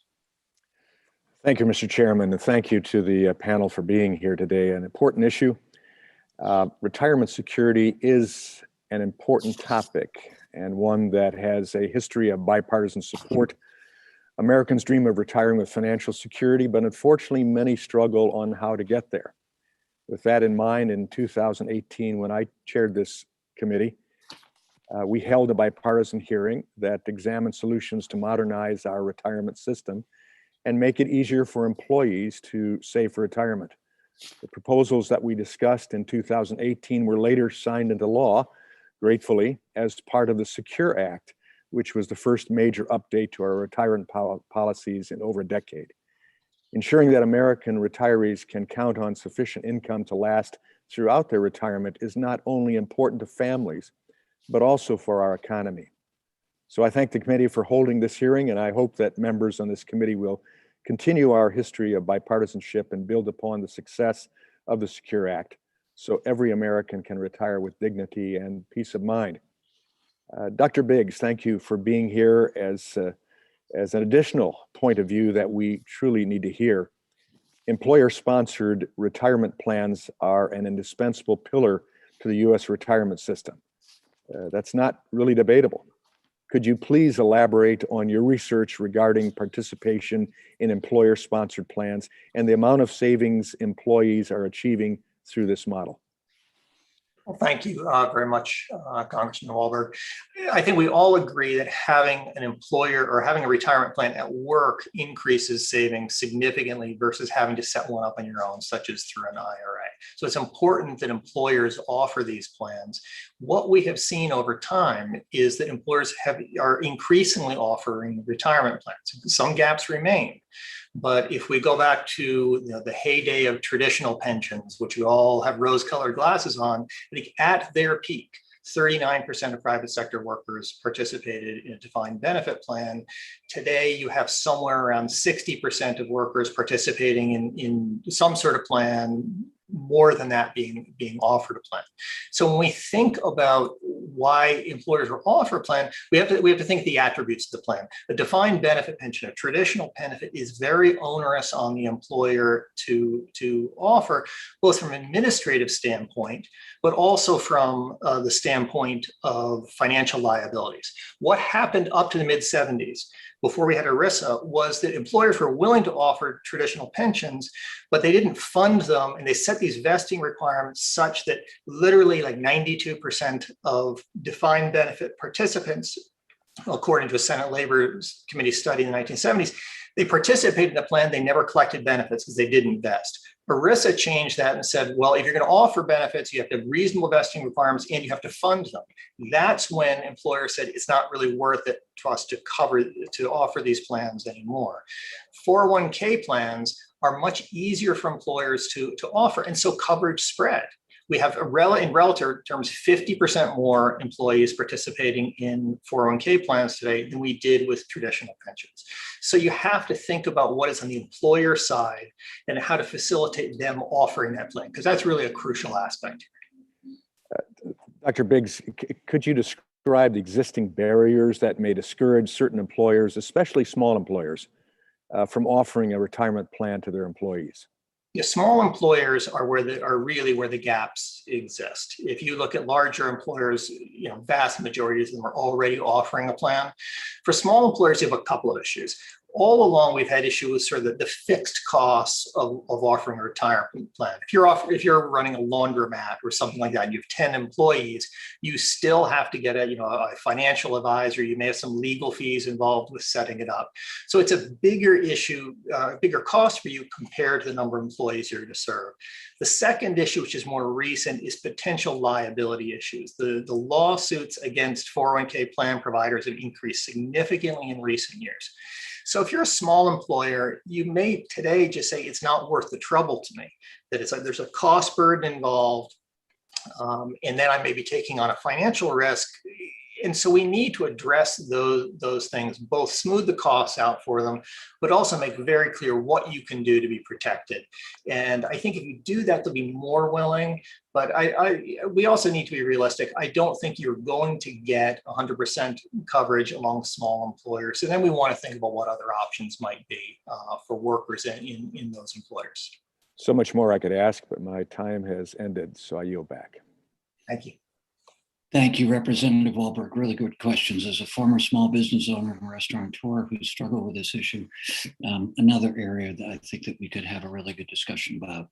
Thank you, Mr. Chairman, and thank you to the panel for being here today. An important issue. Retirement security is an important topic and one that has a history of bipartisan support. Americans dream of retiring with financial security, but unfortunately, many struggle on how to get there. With that in mind, in 2018, when I chaired this committee, we held a bipartisan hearing that examined solutions to modernize our retirement system and make it easier for employees to save for retirement. The proposals that we discussed in 2018 were later signed into law, gratefully, as part of the Secure Act, which was the first major update to our retirement policies in over a decade. Ensuring that American retirees can count on sufficient income to last throughout their retirement is not only important to families, but also for our economy. So I thank the committee for holding this hearing, and I hope that members on this committee will continue our history of bipartisanship and build upon the success of the Secure Act so every American can retire with dignity and peace of mind. Dr. Biggs, thank you for being here as an additional point of view that we truly need to hear. Employer-sponsored retirement plans are an indispensable pillar to the U.S. retirement system. That's not really debatable. Could you please elaborate on your research regarding participation in employer-sponsored plans and the amount of savings employees are achieving through this model? Well, thank you very much, Congressman Wahlberg. I think we all agree that having an employer or having a retirement plan at work increases savings significantly versus having to set one up on your own, such as through an IRA. So it's important that employers offer these plans. What we have seen over time is that employers are increasingly offering retirement plans. Some gaps remain. But if we go back to the heyday of traditional pensions, which we all have rose-colored glasses on, I think at their peak, 39% of private sector workers participated in a defined benefit plan. Today, you have somewhere around 60% of workers participating in some sort of plan, more than that being offered a plan. So when we think about why employers will offer a plan, we have to think of the attributes of the plan. A defined benefit pension, a traditional benefit, is very onerous on the employer to offer, both from an administrative standpoint, but also from the standpoint of financial liabilities. What happened up to the mid-70s, before we had ERISA, was that employers were willing to offer traditional pensions, but they didn't fund them, and they set these vesting requirements such that literally like 92% of defined benefit participants, according to a Senate Labor Committee study in the 1970s, they participated in the plan, they never collected benefits because they didn't vest. ERISA changed that and said, well, if you're going to offer benefits, you have to have reasonable vesting requirements and you have to fund them. That's when employers said it's not really worth it to us to offer these plans anymore. 401k plans are much easier for employers to offer, and so coverage spread. We have in relative terms 50% more employees participating in 401k plans today than we did with traditional pensions. So you have to think about what is on the employer side and how to facilitate them offering that plan, because that's really a crucial aspect. Dr. Biggs, could you describe the existing barriers that may discourage certain employers, especially small employers, from offering a retirement plan to their employees? Yeah, small employers are really where the gaps exist. If you look at larger employers, vast majority of them are already offering a plan. For small employers, you have a couple of issues. All along, we've had issues with sort of the fixed costs of offering a retirement plan. If you're running a laundromat or something like that, and you have 10 employees, you still have to get a financial advisor. You may have some legal fees involved with setting it up. So it's a bigger issue, bigger cost for you compared to the number of employees you're to serve. The second issue, which is more recent, is potential liability issues. The lawsuits against 401k plan providers have increased significantly in recent years. So if you're a small employer, you may today just say it's not worth the trouble to me, that it's like there's a cost burden involved, and then I may be taking on a financial risk. And so we need to address those things, both smooth the costs out for them, but also make very clear what you can do to be protected. And I think if you do that, they'll be more willing. But we also need to be realistic. I don't think you're going to get 100% coverage among small employers. So then we want to think about what other options might be for workers in those employers. So much more I could ask, but my time has ended, so I yield back. Thank you. Thank you, Representative Wahlberg. Really good questions. As a former small business owner and restaurateur who struggled with this issue, another area that I think that we could have a really good discussion about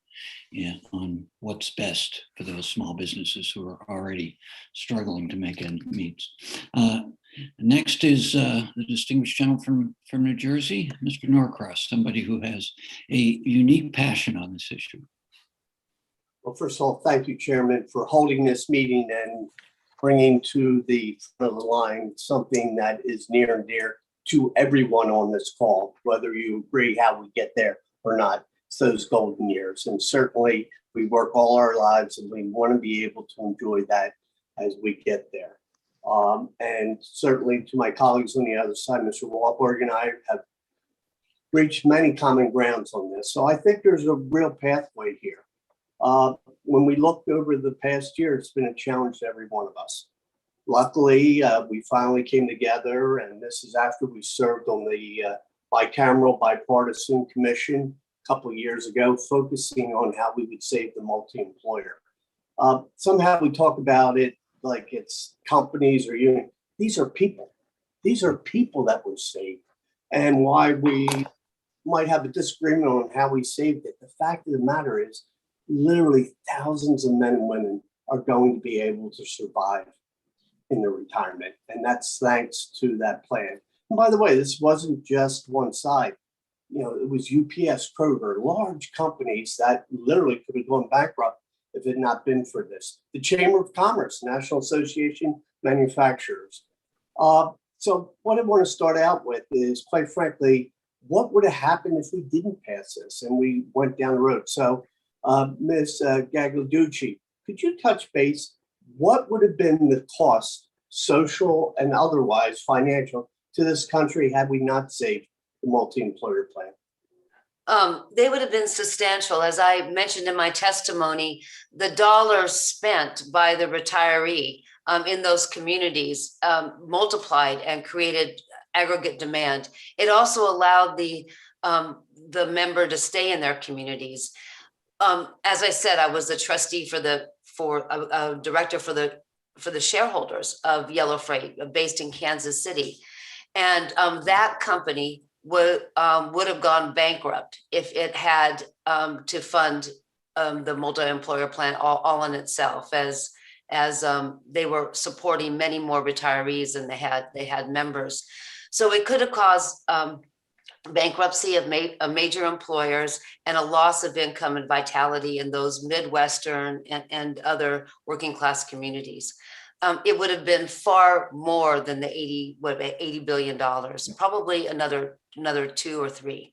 on what's best for those small businesses who are already struggling to make ends meet. Next is the distinguished gentleman from New Jersey, Mr. Norcross, somebody who has a unique passion on this issue. Well, first of all, thank you, Chairman, for holding this meeting and bringing to the front of the line something that is near and dear to everyone on this call, whether you agree how we get there or not. It's those golden years. And certainly we work all our lives and we want to be able to enjoy that as we get there. And certainly to my colleagues on the other side, Mr. Wahlberg and I have reached many common grounds on this. So I think there's a real pathway here. When we looked over the past year, it's been a challenge to every one of us. Luckily, we finally came together, and this is after we served on the bicameral bipartisan commission a couple of years ago, focusing on how we would save the multi-employer. Somehow we talk about it like it's companies or unions. These are people. These are people that were saved. And why we might have a disagreement on how we saved it, the fact of the matter is literally thousands of men and women are going to be able to survive in their retirement. And that's thanks to that plan. And by the way, this wasn't just one side. You know, it was UPS, Kroger, large companies that literally could have gone bankrupt if it had not been for this. The Chamber of Commerce, National Association Manufacturers. So what I want to start out with is, quite frankly, what would have happened if we didn't pass this and we went down the road? So Ms. Ghilarducci, could you touch base? What would have been the cost, social and otherwise, financial, to this country had we not saved the multi-employer plan? They would have been substantial. As I mentioned in my testimony, the dollars spent by the retiree in those communities multiplied and created aggregate demand. It also allowed the member to stay in their communities. As I said, I was the trustee for a director for the shareholders of Yellow Freight, based in Kansas City, and that company would have gone bankrupt if it had to fund the multi-employer plan all in itself, as they were supporting many more retirees than they had members. So it could have caused bankruptcy of major employers and a loss of income and vitality in those Midwestern and other working class communities. It would have been far more than the $80 billion, probably another 2 or 3.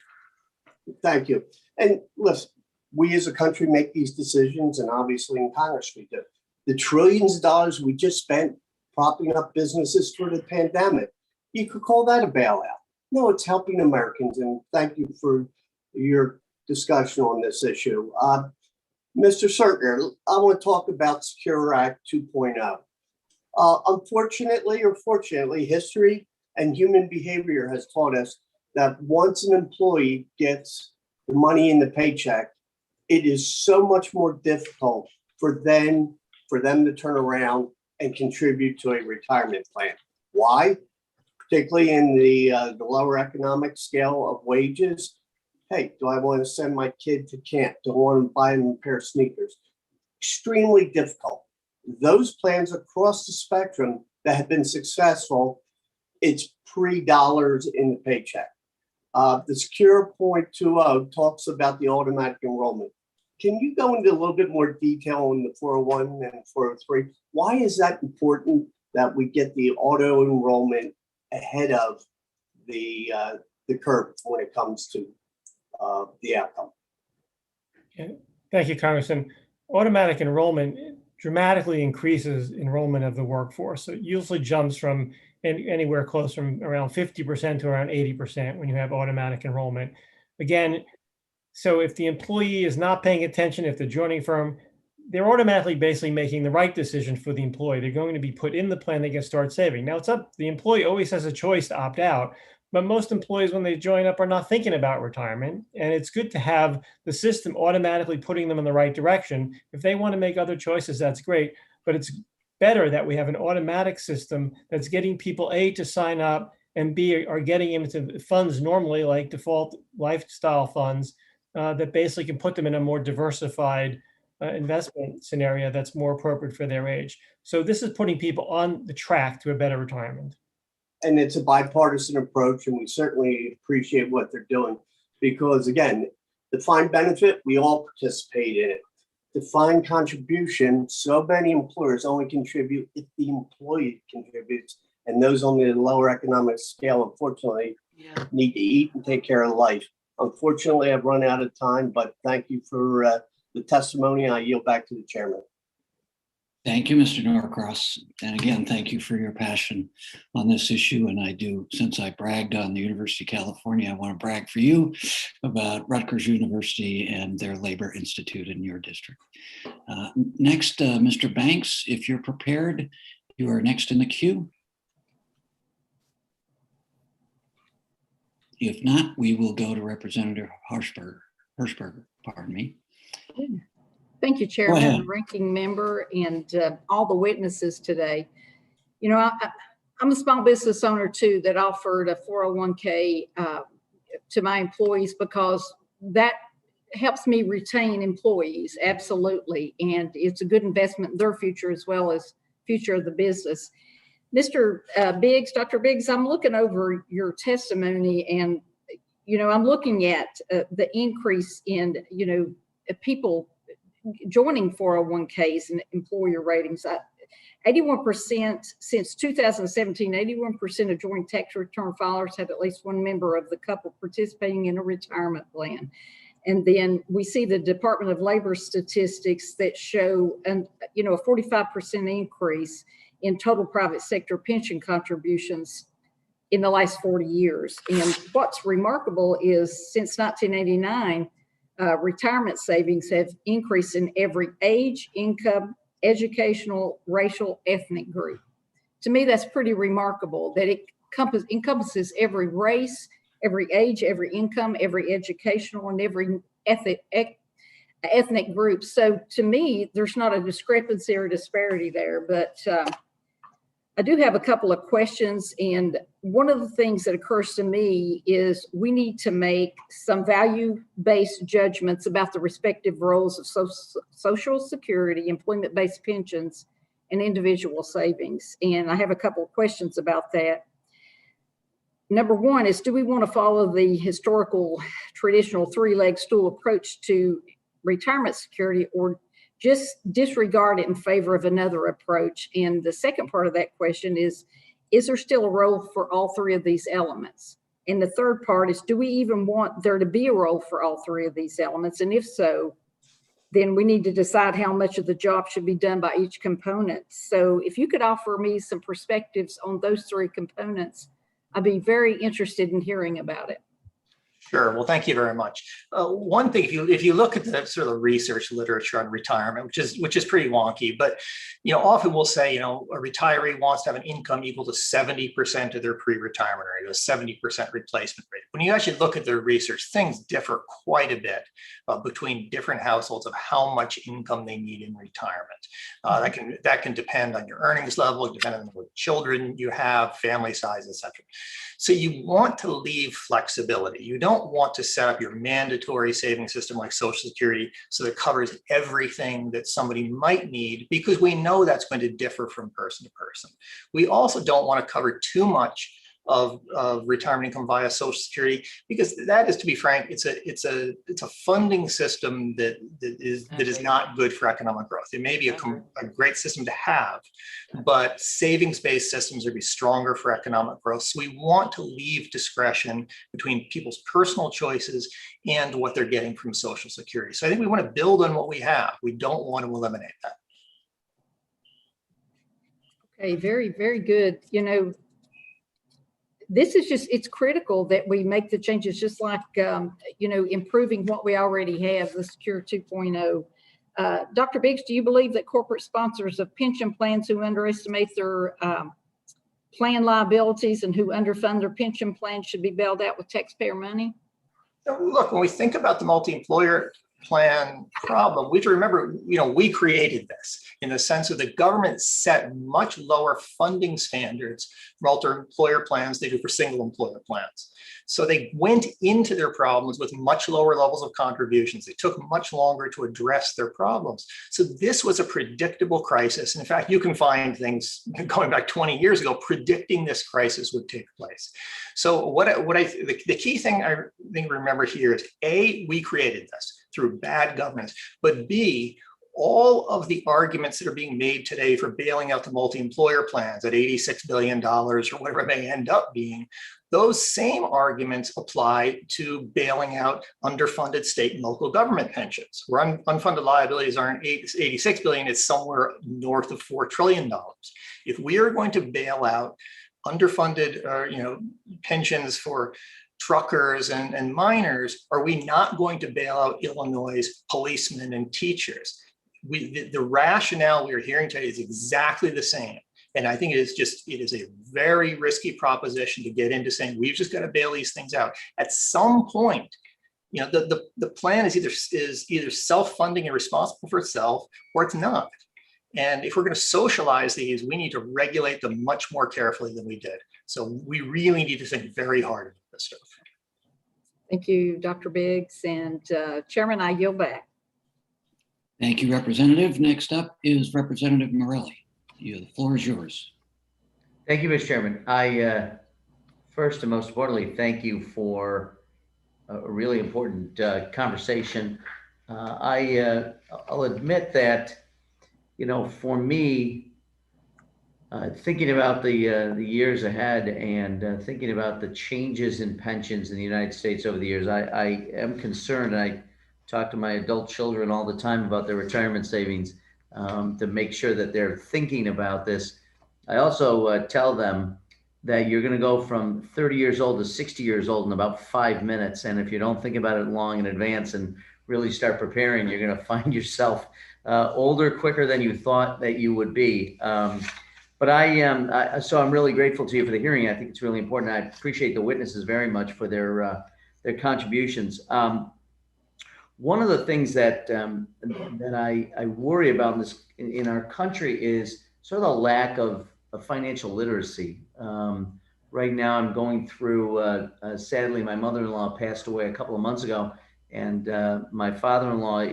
Thank you. And listen, we as a country make these decisions, and obviously in Congress we do. The trillions of dollars we just spent propping up businesses for the pandemic, you could call that a bailout. No, it's helping Americans, and thank you for your discussion on this issue. Mr. Certner, I want to talk about Secure Act 2.0. Unfortunately or fortunately, history and human behavior has taught us that once an employee gets the money in the paycheck, it is so much more difficult for them to turn around and contribute to a retirement plan. Why? Particularly in the lower economic scale of wages. Hey, do I want to send my kid to camp? Do I want to buy them a pair of sneakers? Extremely difficult. Those plans across the spectrum that have been successful, it's pre-dollars in the paycheck. The Secure 2.0 talks about the automatic enrollment. Can you go into a little bit more detail on the 401 and 403? Why is that important that we get the auto enrollment ahead of the curve when it comes to the outcome? Thank you, Congressman. Automatic enrollment dramatically increases enrollment of the workforce. So it usually jumps from anywhere close from around 50% to around 80% when you have automatic enrollment. Again, so if the employee is not paying attention, if they're joining a firm, they're automatically basically making the right decision for the employee. They're going to be put in the plan, they can start saving. Now it's up, the employee always has a choice to opt out, but most employees when they join up are not thinking about retirement. And it's good to have the system automatically putting them in the right direction. If they want to make other choices, that's great, but it's better that we have an automatic system that's getting people A, to sign up, and B, are getting into funds normally like default lifestyle funds that basically can put them in a more diversified investment scenario that's more appropriate for their age. So this is putting people on the track to a better retirement. And it's a bipartisan approach, and we certainly appreciate what they're doing because, again, defined benefit, we all participate in it. Defined contribution, so many employers only contribute if the employee contributes, and those on the lower economic scale, unfortunately, need to eat and take care of life. Unfortunately, I've run out of time, but thank you for the testimony. I yield back to the chairman. Thank you, Mr. Norcross. And again, thank you for your passion on this issue. And I do, since I bragged on the University of California, I want to brag for you about Rutgers University and their Labor Institute in your district. Next, Mr. Banks, if you're prepared, you are next in the queue. If not, we will go to Representative Hirschberger, pardon me. Thank you, Chairman and Ranking Member, and all the witnesses today. You know, I'm a small business owner too that offered a 401k to my employees because that helps me retain employees, absolutely. And it's a good investment in their future as well as future of the business. Mr. Biggs, Dr. Biggs, I'm looking over your testimony and, I'm looking at the increase in, people joining 401ks and employer ratings. 81% since 2017, 81% of joint tax return filers have at least one member of the couple participating in a retirement plan. And then we see the Department of Labor statistics that show a 45% increase in total private sector pension contributions in the last 40 years. And what's remarkable is since 1989, retirement savings have increased in every age, income, educational, racial, ethnic group. To me, that's pretty remarkable that it encompasses every race, every age, every income, every educational, and every ethnic group. So to me, there's not a discrepancy or disparity there, but I do have a couple of questions. And one of the things that occurs to me is we need to make some value-based judgments about the respective roles of Social Security, employment-based pensions, and individual savings. And I have a couple of questions about that. Number one is, do we want to follow the historical traditional three-leg stool approach to retirement security, or just disregard it in favor of another approach? And the second part of that question is there still a role for all three of these elements? And the third part is, do we even want there to be a role for all three of these elements? And if so, then we need to decide how much of the job should be done by each component. So if you could offer me some perspectives on those three components, I'd be very interested in hearing about it. Sure. Well, thank you very much. One thing, if you look at the sort of research literature on retirement, which is pretty wonky, but often we'll say a retiree wants to have an income equal to 70% of their pre-retirement rate, a 70% replacement rate. When you actually look at their research, things differ quite a bit between different households of how much income they need in retirement. That can depend on your earnings level, depend on what children you have, family size, etc. So you want to leave flexibility. You don't want to set up your mandatory saving system like Social Security so that it covers everything that somebody might need, because we know that's going to differ from person to person. We also don't want to cover too much of retirement income via Social Security, because that is, to be frank, it's a funding system that is not good for economic growth. It may be a great system to have, but savings-based systems would be stronger for economic growth. So we want to leave discretion between people's personal choices and what they're getting from Social Security. So I think we want to build on what we have. We don't want to eliminate that. Okay, very, very good. This is it's critical that we make the changes, just like, improving what we already have, the Secure 2.0. Dr. Biggs, do you believe that corporate sponsors of pension plans who underestimate their plan liabilities and who underfund their pension plans should be bailed out with taxpayer money? Look, when we think about the multi-employer plan problem, we have to remember, we created this in the sense of the government set much lower funding standards for multi-employer plans than they do for single employer plans. So they went into their problems with much lower levels of contributions. They took much longer to address their problems. So this was a predictable crisis. And in fact, you can find things going back 20 years ago predicting this crisis would take place. So the key thing I think to remember here is, A, we created this through bad governance, but B, all of the arguments that are being made today for bailing out the multi-employer plans at $86 billion or whatever it may end up being, those same arguments apply to bailing out underfunded state and local government pensions, where unfunded liabilities aren't 86 billion, it's somewhere north of $4 trillion. If we are going to bail out underfunded pensions for truckers and miners, are we not going to bail out Illinois' policemen and teachers? The rationale we are hearing today is exactly the same. And I think it is a very risky proposition to get into saying we've just got to bail these things out. At some point, the plan is either self-funding and responsible for itself, or it's not. And if we're going to socialize these, we need to regulate them much more carefully than we did. So we really need to think very hard about this stuff. Thank you, Dr. Biggs, and Chairman, I yield back. Thank you, Representative. Next up is Representative Morelli. The floor is yours. Thank you, Mr. Chairman. I first and most importantly, thank you for a really important conversation. I'll admit that, you know, for me, thinking about the years ahead and thinking about the changes in pensions in the United States over the years, I am concerned. I talk to my adult children all the time about their retirement savings to make sure that they're thinking about this. I also tell them that you're going to go from 30 years old to 60 years old in about 5 minutes. And if you don't think about it long in advance and really start preparing, you're going to find yourself older quicker than you thought that you would be. But so I'm really grateful to you for the hearing. I think it's really important. I appreciate the witnesses very much for their contributions. One of the things that I worry about in our country is sort of the lack of financial literacy. Right now, I'm going through. Sadly, my mother-in-law passed away a couple of months ago, and my father-in-law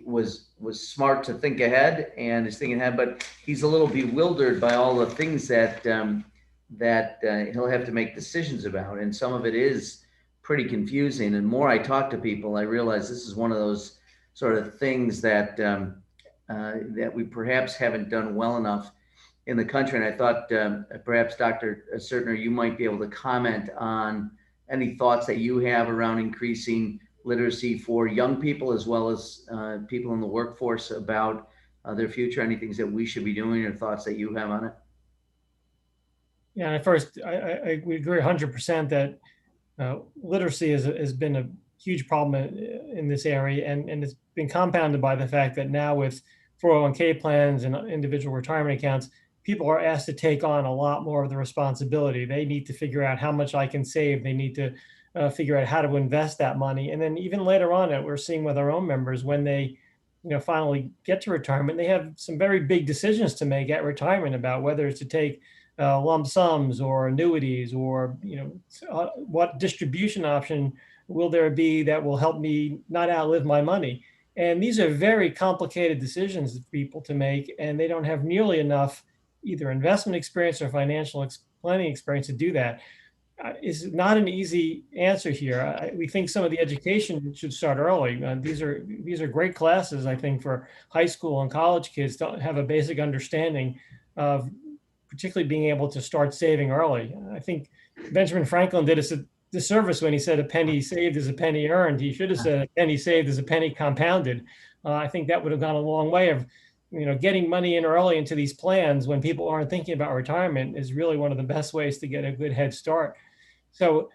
was smart to think ahead and is thinking ahead, but he's a little bewildered by all the things that he'll have to make decisions about, and some of it is pretty confusing. And more I talk to people, I realize this is one of those sort of things that we perhaps haven't done well enough in the country. And I thought perhaps Dr. Certner, you might be able to comment on any thoughts that you have around increasing literacy for young people as well as people in the workforce about their future, any things that we should be doing or thoughts that you have on it. Yeah, first, I agree 100% that literacy has been a huge problem in this area, and it's been compounded by the fact that now with 401k plans and individual retirement accounts, people are asked to take on a lot more of the responsibility. They need to figure out how much I can save. They need to figure out how to invest that money. And then even later on, we're seeing with our own members, when they finally get to retirement, they have some very big decisions to make at retirement about whether it's to take lump sums or annuities, or what distribution option will there be that will help me not outlive my money. And these are very complicated decisions for people to make, and they don't have nearly enough either investment experience or financial planning experience to do that. It's not an easy answer here. We think some of the education should start early. These are great classes, I think, for high school and college kids to have a basic understanding of particularly being able to start saving early. I think Benjamin Franklin did us a disservice when he said a penny saved is a penny earned. He should have said a penny saved is a penny compounded. I think that would have gone a long way of getting money in early into these plans when people aren't thinking about retirement is really one of the best ways to get a good head start. So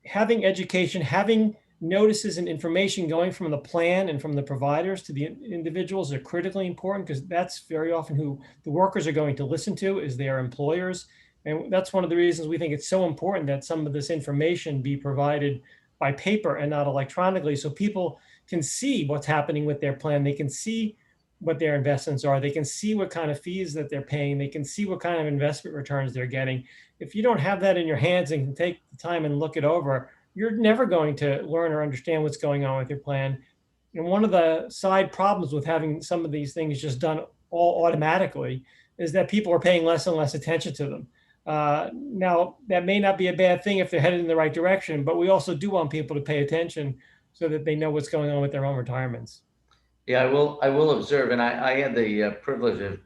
having education, having notices and information going from the plan and from the providers to the individuals are critically important, because that's very often who the workers are going to listen to, is their employers. And that's one of the reasons we think it's so important that some of this information be provided by paper and not electronically, so people can see what's happening with their plan. They can see what their investments are. They can see what kind of fees that they're paying. They can see what kind of investment returns they're getting. If you don't have that in your hands and can take the time and look it over, you're never going to learn or understand what's going on with your plan. And one of the side problems with having some of these things just done all automatically is that people are paying less and less attention to them. Now, that may not be a bad thing if they're headed in the right direction, but we also do want people to pay attention so that they know what's going on with their own retirements. Yeah, I will observe, and I had the privilege of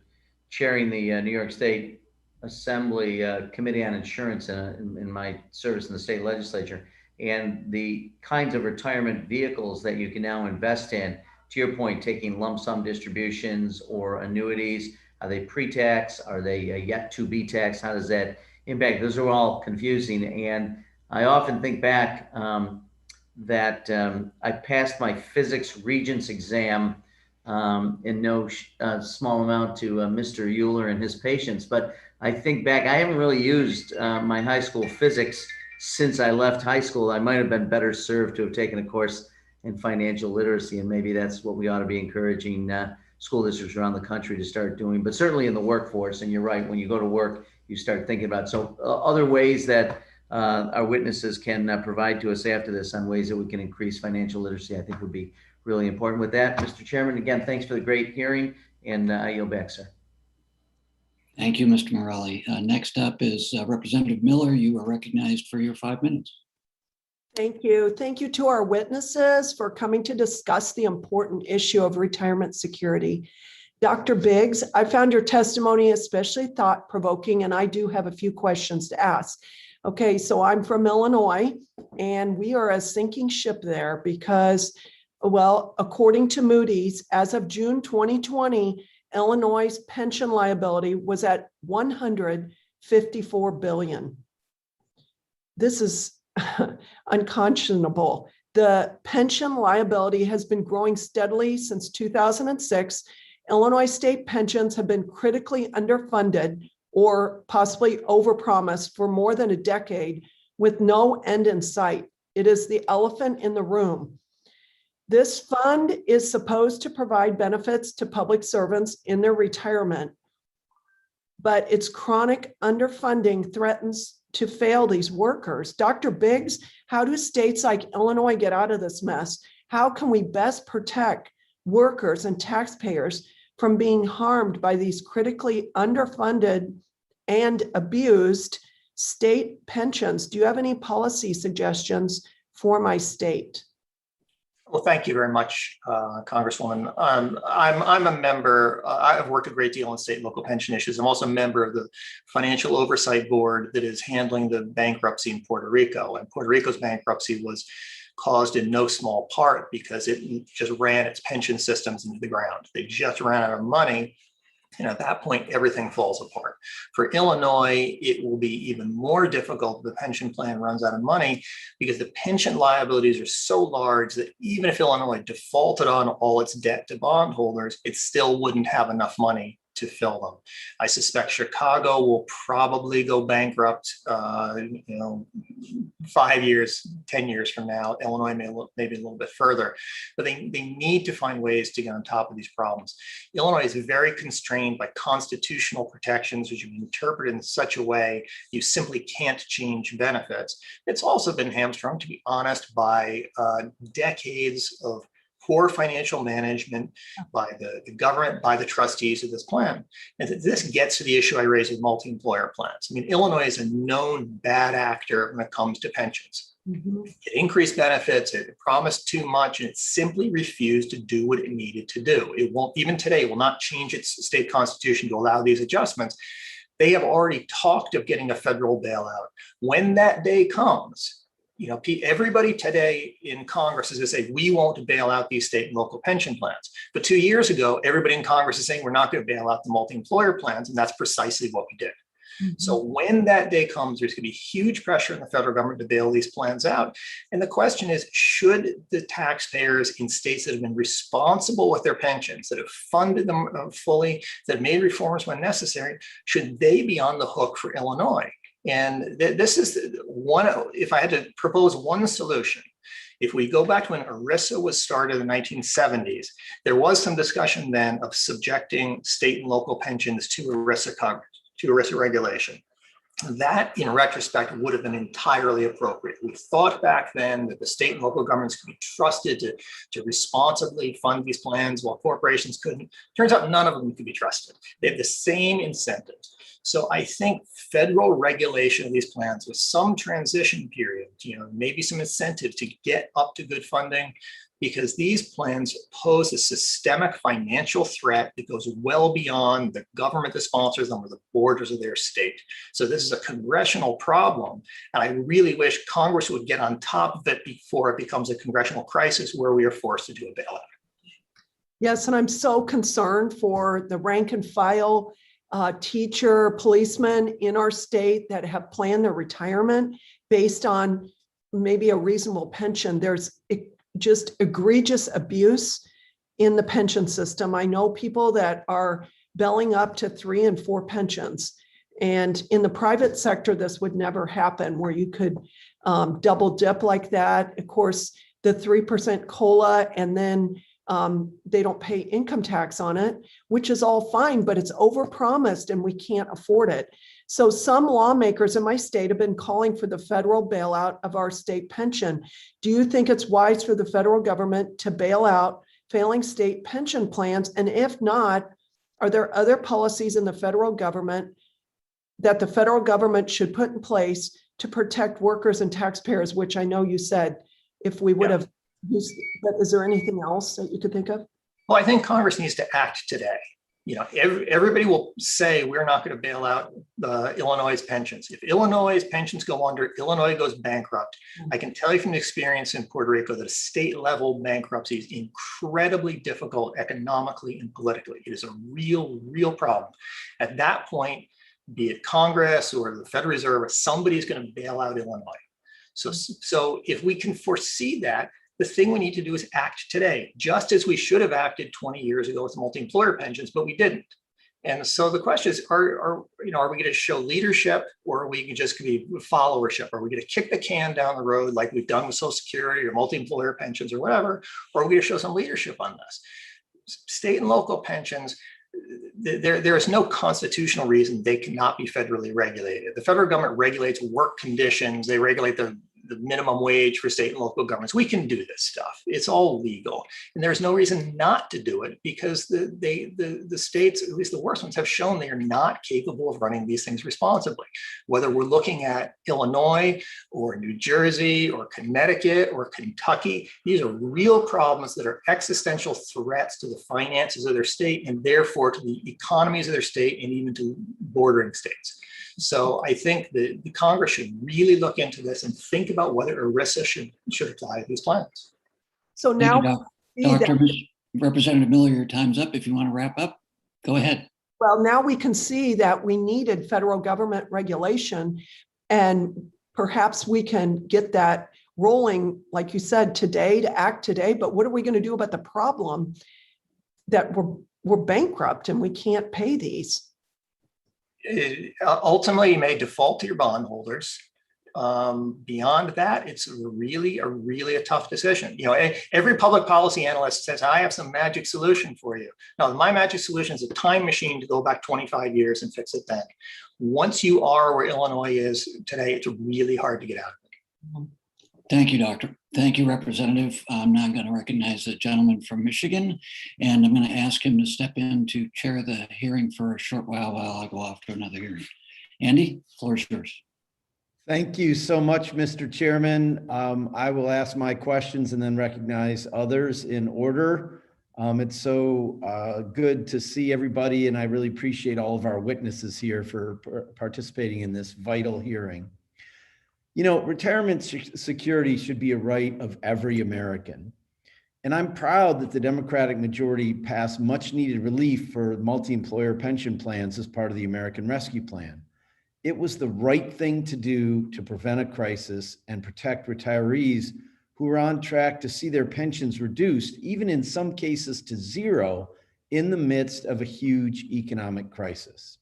chairing the New York State Assembly Committee on Insurance in my service in the state legislature, and the kinds of retirement vehicles that you can now invest in, to your point, taking lump sum distributions or annuities. Are they pre-tax? Are they yet to be taxed? How does that impact? Those are all confusing. And I often think back that I passed my physics regents exam in no small amount to Mr. Euler and his patients. But I think back, I haven't really used my high school physics since I left high school. I might have been better served to have taken a course in financial literacy, and maybe that's what we ought to be encouraging school districts around the country to start doing, but certainly in the workforce. And you're right, when you go to work, you start thinking about, so other ways that our witnesses can provide to us after this on ways that we can increase financial literacy, I think would be really important. With that, Mr. Chairman, again, thanks for the great hearing, and I yield back, sir. Thank you, Mr. Morelli. Next up is Representative Miller. You are recognized for your 5 minutes. Thank you. Thank you to our witnesses for coming to discuss the important issue of retirement security. Dr. Biggs, I found your testimony especially thought-provoking, and I do have a few questions to ask. Okay, so I'm from Illinois, and we are a sinking ship there because, well, according to Moody's, as of June 2020, Illinois' pension liability was at $154 billion. This is unconscionable. The pension liability has been growing steadily since 2006. Illinois state pensions have been critically underfunded or possibly overpromised for more than a decade with no end in sight. It is the elephant in the room. This fund is supposed to provide benefits to public servants in their retirement, but its chronic underfunding threatens to fail these workers. Dr. Biggs, how do states like Illinois get out of this mess? How can we best protect workers and taxpayers from being harmed by these critically underfunded and abused state pensions? Do you have any policy suggestions for my state? Well, thank you very much, Congresswoman. I'm a member, I've worked a great deal on state and local pension issues. I'm also a member of the Financial Oversight Board that is handling the bankruptcy in Puerto Rico. And Puerto Rico's bankruptcy was caused in no small part because it just ran its pension systems into the ground. They just ran out of money. And at that point, everything falls apart. For Illinois, it will be even more difficult if the pension plan runs out of money because the pension liabilities are so large that even if Illinois defaulted on all its debt to bondholders, it still wouldn't have enough money to fill them. I suspect Chicago will probably go bankrupt, 5 years, 10 years from now. Illinois maybe a little bit further, but they need to find ways to get on top of these problems. Illinois is very constrained by constitutional protections, which have been interpreted in such a way you simply can't change benefits. It's also been hamstrung, to be honest, by decades of poor financial management by the government, by the trustees of this plan. And this gets to the issue I raised with multi-employer plans. I mean, Illinois is a known bad actor when it comes to pensions. It increased benefits, it promised too much, and it simply refused to do what it needed to do. It won't, even today, will not change its state constitution to allow these adjustments. They have already talked of getting a federal bailout. When that day comes, everybody today in Congress is going to say, we won't bail out these state and local pension plans. But 2 years ago, everybody in Congress is saying, we're not going to bail out the multi-employer plans. And that's precisely what we did. So when that day comes, there's going to be huge pressure on the federal government to bail these plans out. And the question is, should the taxpayers in states that have been responsible with their pensions, that have funded them fully, that have made reforms when necessary, should they be on the hook for Illinois? And this is one, if I had to propose one solution, if we go back to when ERISA was started in the 1970s, there was some discussion then of subjecting state and local pensions to ERISA coverage, to ERISA regulation. That, in retrospect, would have been entirely appropriate. We thought back then that the state and local governments could be trusted to responsibly fund these plans while corporations couldn't. Turns out none of them could be trusted. They have the same incentives. So I think federal regulation of these plans with some transition period, maybe some incentive to get up to good funding, because these plans pose a systemic financial threat that goes well beyond the government that sponsors them or the borders of their state. So this is a congressional problem. And I really wish Congress would get on top of it before it becomes a congressional crisis where we are forced to do a bailout. Yes, and I'm so concerned for the rank and file teacher, policemen in our state that have planned their retirement based on maybe a reasonable pension. There's just egregious abuse in the pension system. I know people that are belling up to 3 and 4 pensions. And in the private sector, this would never happen where you could double dip like that. Of course, the 3% COLA and then They don't pay income tax on it, which is all fine, but it's overpromised and we can't afford it. So some lawmakers in my state have been calling for the federal bailout of our state pension. Do you think it's wise for the federal government to bail out failing state pension plans? And if not, are there other policies in the federal government that the federal government should put in place to protect workers and taxpayers, which I know you said if we would have used, but is there anything else that you could think of? Well, I think Congress needs to act today. You know, everybody will say we're not going to bail out Illinois' pensions. If Illinois' pensions go under, Illinois goes bankrupt. I can tell you from experience in Puerto Rico that a state level bankruptcy is incredibly difficult economically and politically. It is a real problem. At that point, be it Congress or the Federal Reserve, somebody's going to bail out Illinois. So if we can foresee that, the thing we need to do is act today, just as we should have acted 20 years ago with multi-employer pensions, but we didn't. And so the question is, are we going to show leadership, or are we just going to be followership? Are we going to kick the can down the road like we've done with Social Security or multi-employer pensions or whatever? Or are we going to show some leadership on this? State and local pensions, there is no constitutional reason they cannot be federally regulated. The federal government regulates work conditions. They regulate the minimum wage for state and local governments. We can do this stuff. It's all legal. And there's no reason not to do it, because the states, at least the worst ones, have shown they are not capable of running these things responsibly. Whether we're looking at Illinois or New Jersey or Connecticut or Kentucky, these are real problems that are existential threats to the finances of their state, and therefore to the economies of their state and even to bordering states. So I think the Congress should really look into this and think about whether ERISA should apply to these plans. So now, Representative Miller, your time's up. If you want to wrap up, go ahead. Well, now we can see that we needed federal government regulation, and perhaps we can get that rolling, like you said, today, to act today. But what are we going to do about the problem that we're bankrupt and we can't pay these? Ultimately, you may default to your bondholders. Beyond that, it's really a tough decision. You know, every public policy analyst says, I have some magic solution for you. No, my magic solution is a time machine to go back 25 years and fix it then. Once you are where Illinois is today, it's really hard to get out of it. Thank you, Doctor. Thank you, Representative. I'm now going to recognize the gentleman from Michigan, and I'm going to ask him to step in to chair the hearing for a short while I go off to another hearing. Andy, the floor is yours. Thank you so much, Mr. Chairman. I will ask my questions and then recognize others in order. It's so good to see everybody, and I really appreciate all of our witnesses here for participating in this vital hearing. You know, retirement security should be a right of every American. And I'm proud that the Democratic majority passed much needed relief for multi-employer pension plans as part of the American Rescue Plan. It was the right thing to do to prevent a crisis and protect retirees who are on track to see their pensions reduced, even in some cases to zero, in the midst of a huge economic crisis.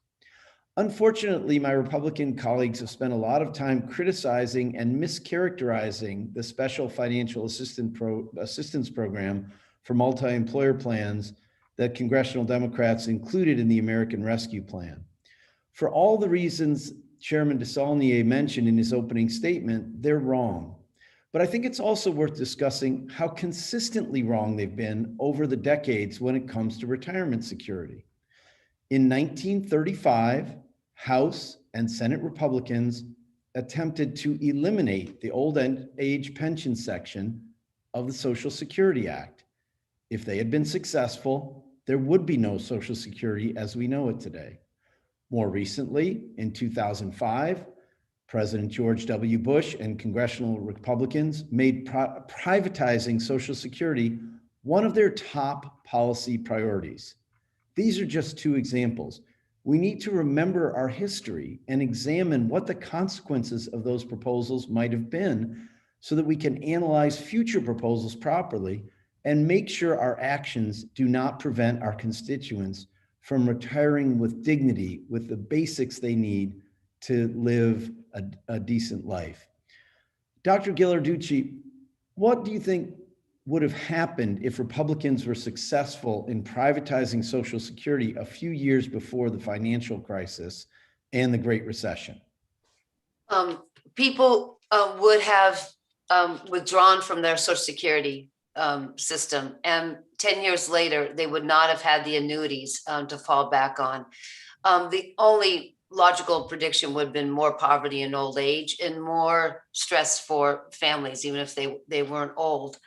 Unfortunately, my Republican colleagues have spent a lot of time criticizing and mischaracterizing the Special Financial Assistance Program for multi-employer plans that congressional Democrats included in the American Rescue Plan. For all the reasons Chairman DeSaulnier mentioned in his opening statement, they're wrong. But I think it's also worth discussing how consistently wrong they've been over the decades when it comes to retirement security. In 1935, House and Senate Republicans attempted to eliminate the old age pension section of the Social Security Act. If they had been successful, there would be no Social Security as we know it today. More recently, in 2005, President George W. Bush and congressional Republicans made privatizing Social Security one of their top policy priorities. These are just two examples. We need to remember our history and examine what the consequences of those proposals might have been so that we can analyze future proposals properly and make sure our actions do not prevent our constituents from retiring with dignity, with the basics they need to live a decent life. Dr. Ghilarducci, what do you think would have happened if Republicans were successful in privatizing Social Security a few years before the financial crisis and the Great Recession? People would have withdrawn from their Social Security system, and 10 years later, they would not have had the annuities to fall back on. The only logical prediction would have been more poverty in old age and more stress for families, even if they weren't old.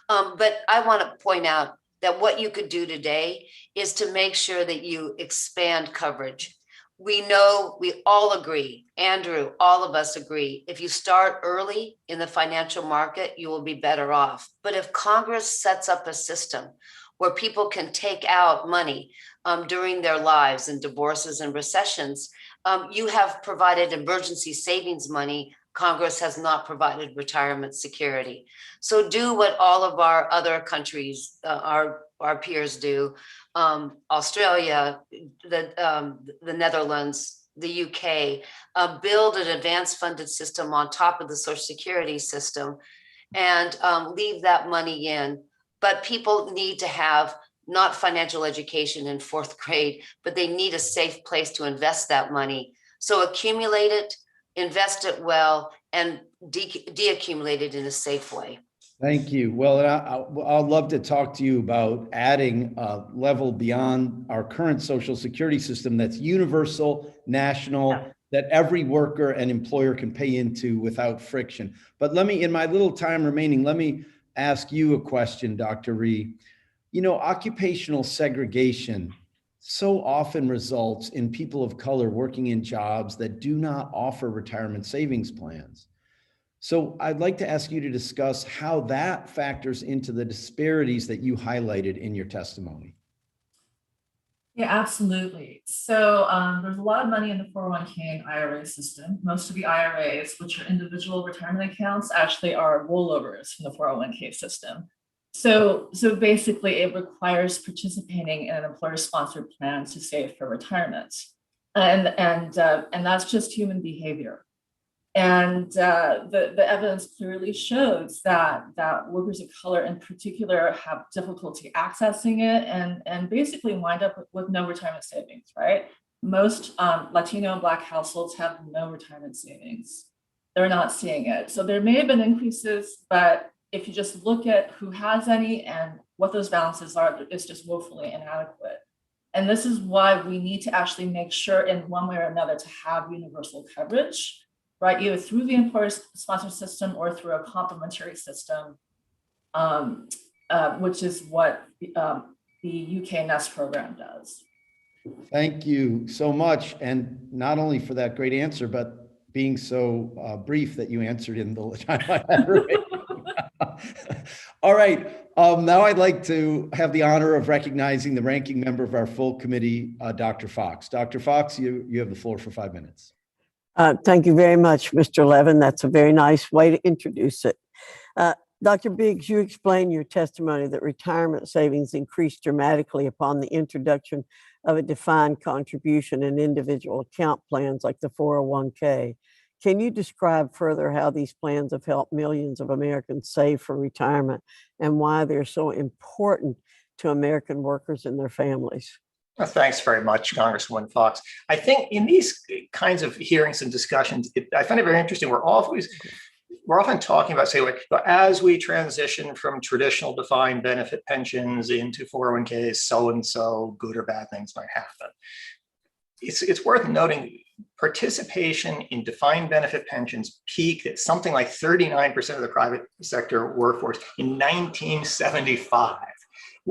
But I want to point out that what you could do today is to make sure that you expand coverage. We know, we all agree, Andrew, all of us agree, if you start early in the financial market, you will be better off. But if Congress sets up a system where people can take out money during their lives in divorces and recessions, you have provided emergency savings money. Congress has not provided retirement security. So do what all of our other countries, our peers do, Australia, the Netherlands, the UK, build an advanced funded system on top of the Social Security system and leave that money in. But people need to have not financial education in 4th grade, but they need a safe place to invest that money. So accumulate it, invest it well, and deaccumulate it in a safe way. Thank you. Well, I'd love to talk to you about adding a level beyond our current Social Security system that's universal, national, that every worker and employer can pay into without friction. But let me, in my little time remaining, let me ask you a question, Dr. Rhee. You know, occupational segregation so often results in people of color working in jobs that do not offer retirement savings plans. So I'd like to ask you to discuss how that factors into the disparities that you highlighted in your testimony. Yeah, absolutely. So there's a lot of money in the 401k and IRA system. Most of the IRAs, which are individual retirement accounts, actually are rollovers from the 401k system. So basically it requires participating in an employer-sponsored plan to save for retirement. And that's just human behavior. And the evidence clearly shows that workers of color in particular have difficulty accessing it and basically wind up with no retirement savings, right? Most Latino and Black households have no retirement savings. They're not seeing it. So there may have been increases, but if you just look at who has any and what those balances are, it's just woefully inadequate. And this is why we need to actually make sure in one way or another to have universal coverage, right? Either through the employer-sponsored system or through a complementary system, which is what the UK NEST program does. Thank you so much. And not only for that great answer, but being so brief that you answered in the time I had remaining. All right. Now I'd like to have the honor of recognizing the ranking member of our full committee, Dr. Fox. Dr. Fox, you have the floor for 5 minutes. Thank you very much, Mr. Levin. That's a very nice way to introduce it. Dr. Biggs, you explained in your testimony that retirement savings increased dramatically upon the introduction of a defined contribution in individual account plans like the 401k. Can you describe further how these plans have helped millions of Americans save for retirement and why they're so important to American workers and their families? Well, thanks very much, Congresswoman Fox. I think in these kinds of hearings and discussions, I find it very interesting. We're often talking about, say, like, as we transition from traditional defined benefit pensions into 401ks, so-and-so, good or bad things might happen. It's worth noting participation in defined benefit pensions peaked at something like 39% of the private sector workforce in 1975.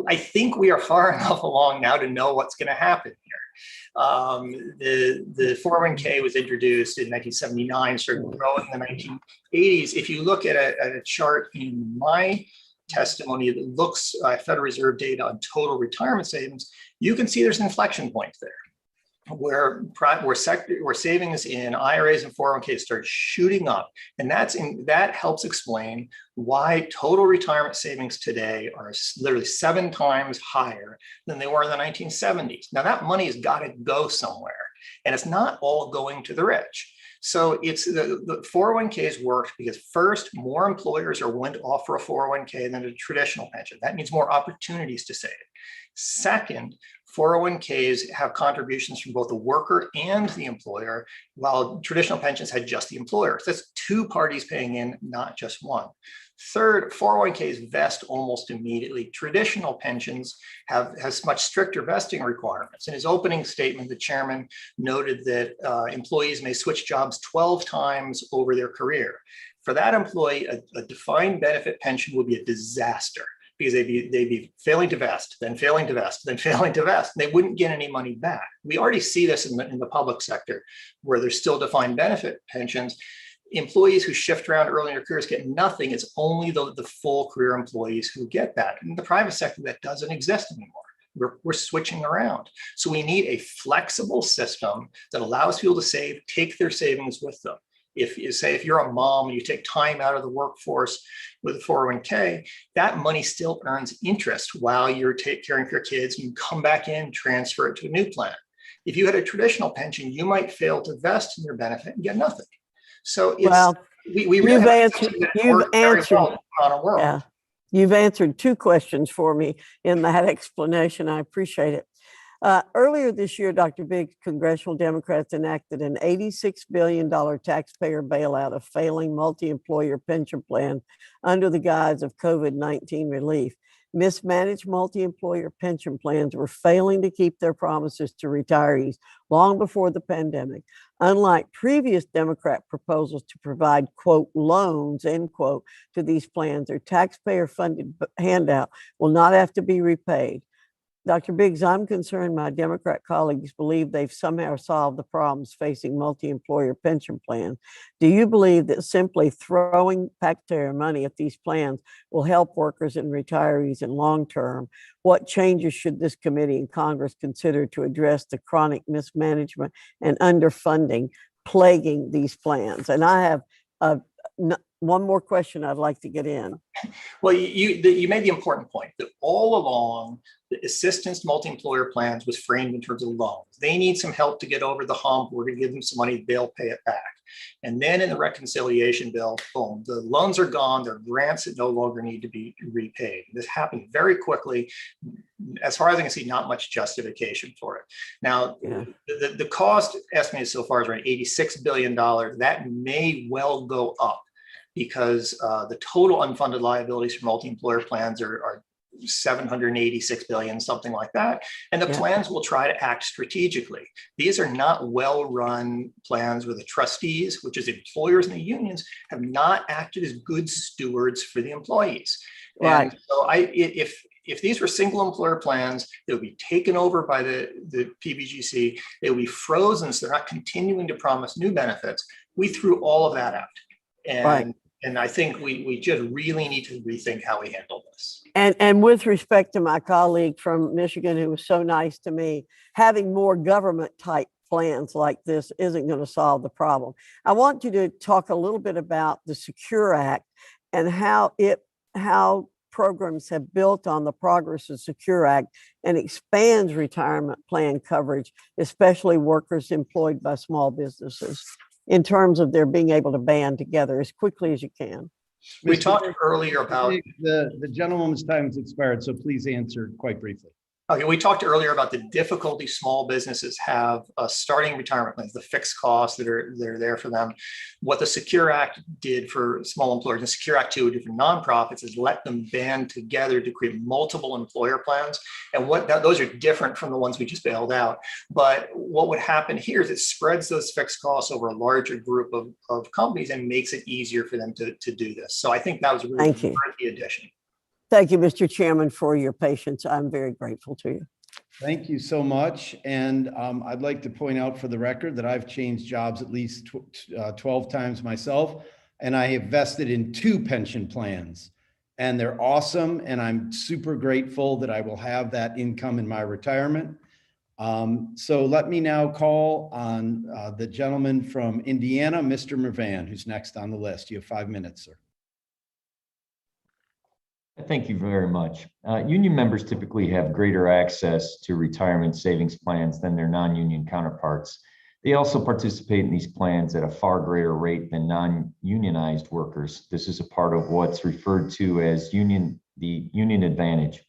I think we are far enough along now to know what's going to happen here. The 401k was introduced in 1979, started growing in the 1980s. If you look at a chart in my testimony that looks at Federal Reserve data on total retirement savings, you can see there's an inflection point there, where savings in IRAs and 401ks start shooting up. And that helps explain why total retirement savings today are literally 7 times higher than they were in the 1970s. Now that money has got to go somewhere, and it's not all going to the rich. So it's the 401ks worked because first, more employers are willing to offer a 401k than a traditional pension. That means more opportunities to save. Second, 401ks have contributions from both the worker and the employer, while traditional pensions had just the employer. So that's two parties paying in, not just one. Third, 401ks vest almost immediately. Traditional pensions has much stricter vesting requirements. In his opening statement, the chairman noted that employees may switch jobs 12 times over their career. For that employee, a defined benefit pension would be a disaster, because they'd be failing to vest, then failing to vest, then failing to vest. They wouldn't get any money back. We already see this in the public sector, where there's still defined benefit pensions. Employees who shift around early in their careers get nothing. It's only the full career employees who get that. In the private sector, that doesn't exist anymore. We're switching around. So we need a flexible system that allows people to save, take their savings with them. If you're a mom and you take time out of the workforce with a 401k, that money still earns interest while you're caring for your kids. You come back in, transfer it to a new plan. If you had a traditional pension, you might fail to vest in your benefit and get nothing. So it's, Well, we really you've have answered, you've answered two questions for me in that explanation. I appreciate it. Earlier this year, Dr. Biggs, congressional Democrats enacted an $86 billion taxpayer bailout of failing multi-employer pension plans under the guise of COVID-19 relief. Mismanaged multi-employer pension plans were failing to keep their promises to retirees long before the pandemic. Unlike previous Democrat proposals to provide, quote, loans, end quote, to these plans, their taxpayer-funded handout will not have to be repaid. Dr. Biggs, I'm concerned my Democrat colleagues believe they've somehow solved the problems facing multi-employer pension plans. Do you believe that simply throwing taxpayer money at these plans will help workers and retirees in long term? What changes should this committee and Congress consider to address the chronic mismanagement and underfunding plaguing these plans? And I have one more question I'd like to get in. Well, you made the important point that all along, the assistance to multi-employer plans was framed in terms of loans. They need some help to get over the hump. We're going to give them some money, they'll pay it back. And then in the reconciliation bill, boom, the loans are gone. They're grants that no longer need to be repaid. This happened very quickly. As far as I can see, not much justification for it. Now, the cost estimated so far is around $86 billion. That may well go up, because the total unfunded liabilities for multi-employer plans are 786 billion, something like that. And the plans will try to act strategically. These are not well-run plans where the trustees, which is employers and the unions, have not acted as good stewards for the employees. Right. And so if these were single employer plans, they would be taken over by the PBGC. They would be frozen, so they're not continuing to promise new benefits. We threw all of that out. And I think we just really need to rethink how we handle this. And with respect to my colleague from Michigan, who was so nice to me, having more government type plans like this isn't going to solve the problem. I want you to talk a little bit about the Secure Act and how programs have built on the progress of Secure Act and expands retirement plan coverage, especially workers employed by small businesses, in terms of their being able to band together as quickly as you can. We talked earlier about the gentleman's time has expired, so please answer quite briefly. Okay, we talked earlier about the difficulty small businesses have starting retirement plans, the fixed costs that are there for them. What the Secure Act did for small employers, and Secure Act 2 did for nonprofits, is let them band together to create multiple employer plans. And those are different from the ones we just bailed out. But what would happen here is it spreads those fixed costs over a larger group of companies and makes it easier for them to do this. So I think that was a really worthy addition. Thank you, Mr. Chairman, for your patience. I'm very grateful to you. Thank you so much. And I'd like to point out for the record that I've changed jobs at least 12 times myself, and I have vested in 2 pension plans. And they're awesome, and I'm super grateful that I will have that income in my retirement. So let me now call on the gentleman from Indiana, Mr. Mervan, who's next on the list. You have 5 minutes, sir. Thank you very much. Union members typically have greater access to retirement savings plans than their non-union counterparts. They also participate in these plans at a far greater rate than non-unionized workers. This is a part of what's referred to as the union advantage.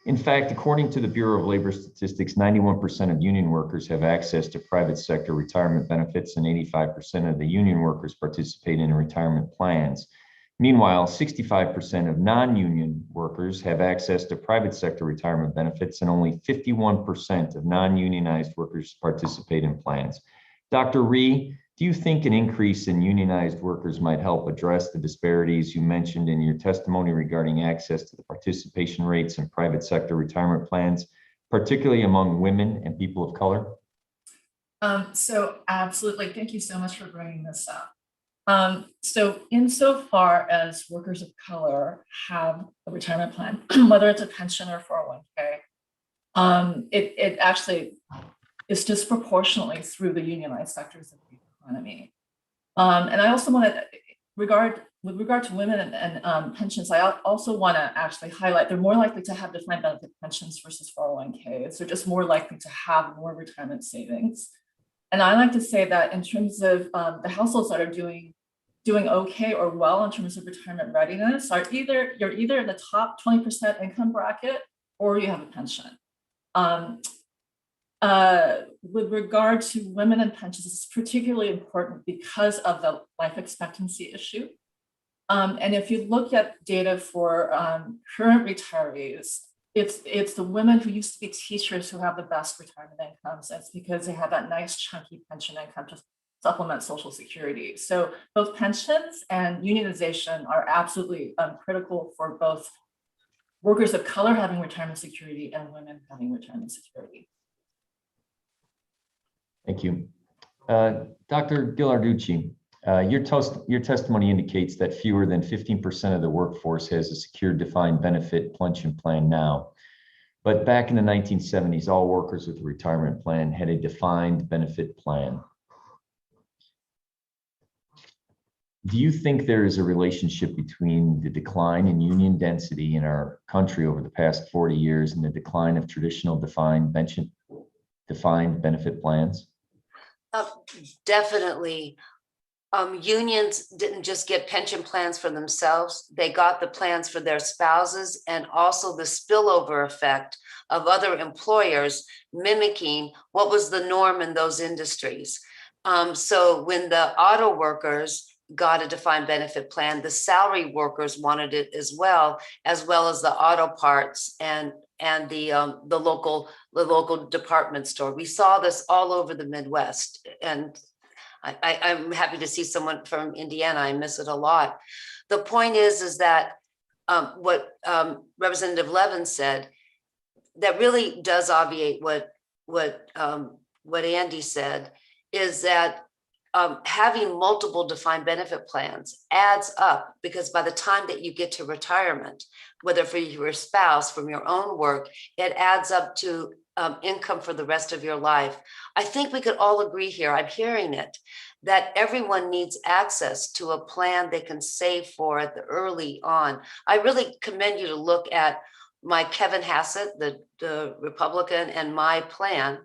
In fact, according to the Bureau of Labor Statistics, 91% of union workers have access to private sector retirement benefits, and 85% of the union workers participate in retirement plans. Meanwhile, 65% of non-union workers have access to private sector retirement benefits, and only 51% of non-unionized workers participate in plans. Dr. Rhee, do you think an increase in unionized workers might help address the disparities you mentioned in your testimony regarding access to the participation rates in private sector retirement plans, particularly among women and people of color? So absolutely. Thank you so much for bringing this up. So insofar as workers of color have a retirement plan, whether it's a pension or 401k, it actually is disproportionately through the unionized sectors of the economy. And I also want to, with regard to women and pensions, I also want to actually highlight they're more likely to have defined benefit pensions versus 401ks. They're just more likely to have more retirement savings. And I like to say that in terms of the households that are doing okay or well in terms of retirement readiness, you're either in the top 20% income bracket or you have a pension. With regard to women and pensions, it's particularly important because of the life expectancy issue. And if you look at data for current retirees, it's the women who used to be teachers who have the best retirement incomes. It's because they have that nice chunky pension income to supplement Social Security. So both pensions and unionization are absolutely critical for both workers of color having retirement security and women having retirement security. Thank you. Dr. Ghilarducci, your testimony indicates that fewer than 15% of the workforce has a secure defined benefit pension plan now. But back in the 1970s, all workers with a retirement plan had a defined benefit plan. Do you think there is a relationship between the decline in union density in our country over the past 40 years and the decline of traditional defined benefit plans? Definitely. Unions didn't just get pension plans for themselves, they got the plans for their spouses, and also the spillover effect of other employers mimicking what was the norm in those industries. So when the auto workers got a defined benefit plan, the salary workers wanted it as well as the auto parts and the local department store. We saw this all over the Midwest, and I'm happy to see someone from Indiana. I miss it a lot. The point is that what Representative Levin said, that really does obviate what Andy said, is that having multiple defined benefit plans adds up, because by the time that you get to retirement, whether for your spouse, from your own work, it adds up to income for the rest of your life. I think we could all agree here, I'm hearing it, that everyone needs access to a plan they can save for at the early on. I really commend you to look at my Kevin Hassett, the Republican, and my plan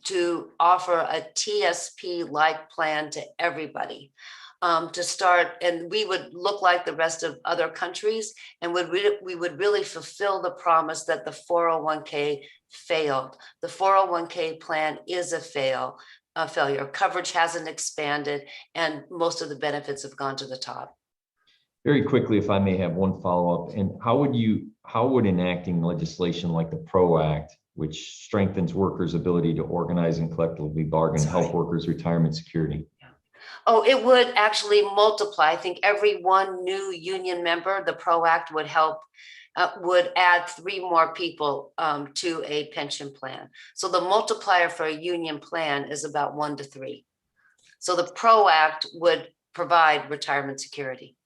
to offer a TSP-like plan to everybody. To start, and we would look like the rest of other countries, and we would really fulfill the promise that the 401k failed. The 401k plan is a failure. Coverage hasn't expanded, and most of the benefits have gone to the top. Very quickly, if I may have one follow-up, and how would enacting legislation like the PRO Act, which strengthens workers' ability to organize and collectively bargain, help workers' retirement security? Oh, it would actually multiply. I think every one new union member, the PRO Act would help, would add 3 more people to a pension plan. So the multiplier for a union plan is about 1 to 3. So the PRO Act would provide retirement security.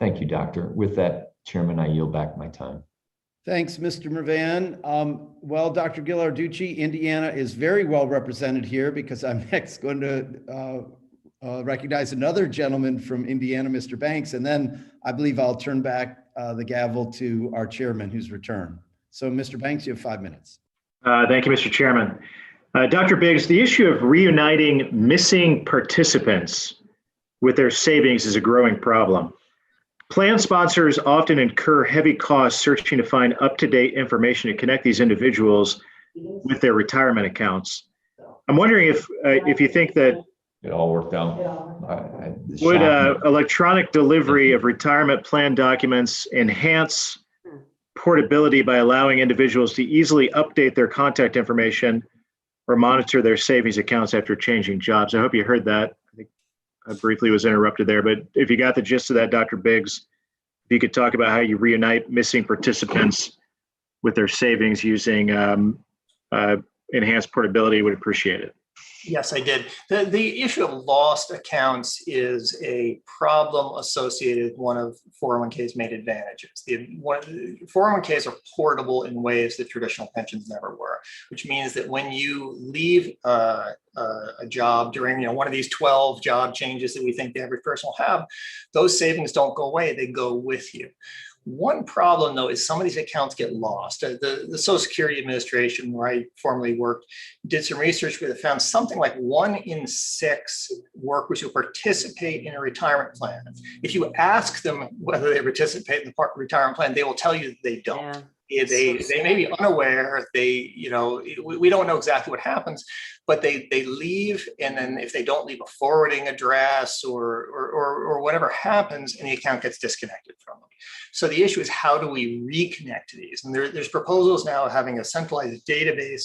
Thank you, Doctor. With that, Chairman, I yield back my time. Thanks, Mr. Mervan. Well, Dr. Ghilarducci, Indiana is very well represented here, because I'm next going to recognize another gentleman from Indiana, Mr. Banks, and then I believe I'll turn back the gavel to our chairman who's returned. So Mr. Banks, you have 5 minutes. Thank you, Mr. Chairman. Dr. Biggs, the issue of reuniting missing participants with their savings is a growing problem. Plan sponsors often incur heavy costs searching to find up-to-date information to connect these individuals with their retirement accounts. I'm wondering if you think that It all worked out. would electronic delivery of retirement plan documents enhance portability by allowing individuals to easily update their contact information or monitor their savings accounts after changing jobs? I hope you heard that. I think I briefly was interrupted there, but if you got the gist of that, Dr. Biggs, if you could talk about how you reunite missing participants with their savings using enhanced portability, would appreciate it. Yes, I did. The issue of lost accounts is a problem associated with one of 401ks' main advantages. 401ks are portable in ways that traditional pensions never were, which means that when you leave a job during one of these 12 job changes that we think the average person will have, those savings don't go away, they go with you. One problem, though, is some of these accounts get lost. The Social Security Administration, where I formerly worked, did some research where they found something like 1 in 6 workers who participate in a retirement plan. If you ask them whether they participate in the retirement plan, they will tell you that they don't. Yeah. They may be unaware. We don't know exactly what happens, but they leave, and then if they don't leave a forwarding address or whatever happens, and the account gets disconnected from them. So the issue is, how do we reconnect to these? And there's proposals now of having a centralized database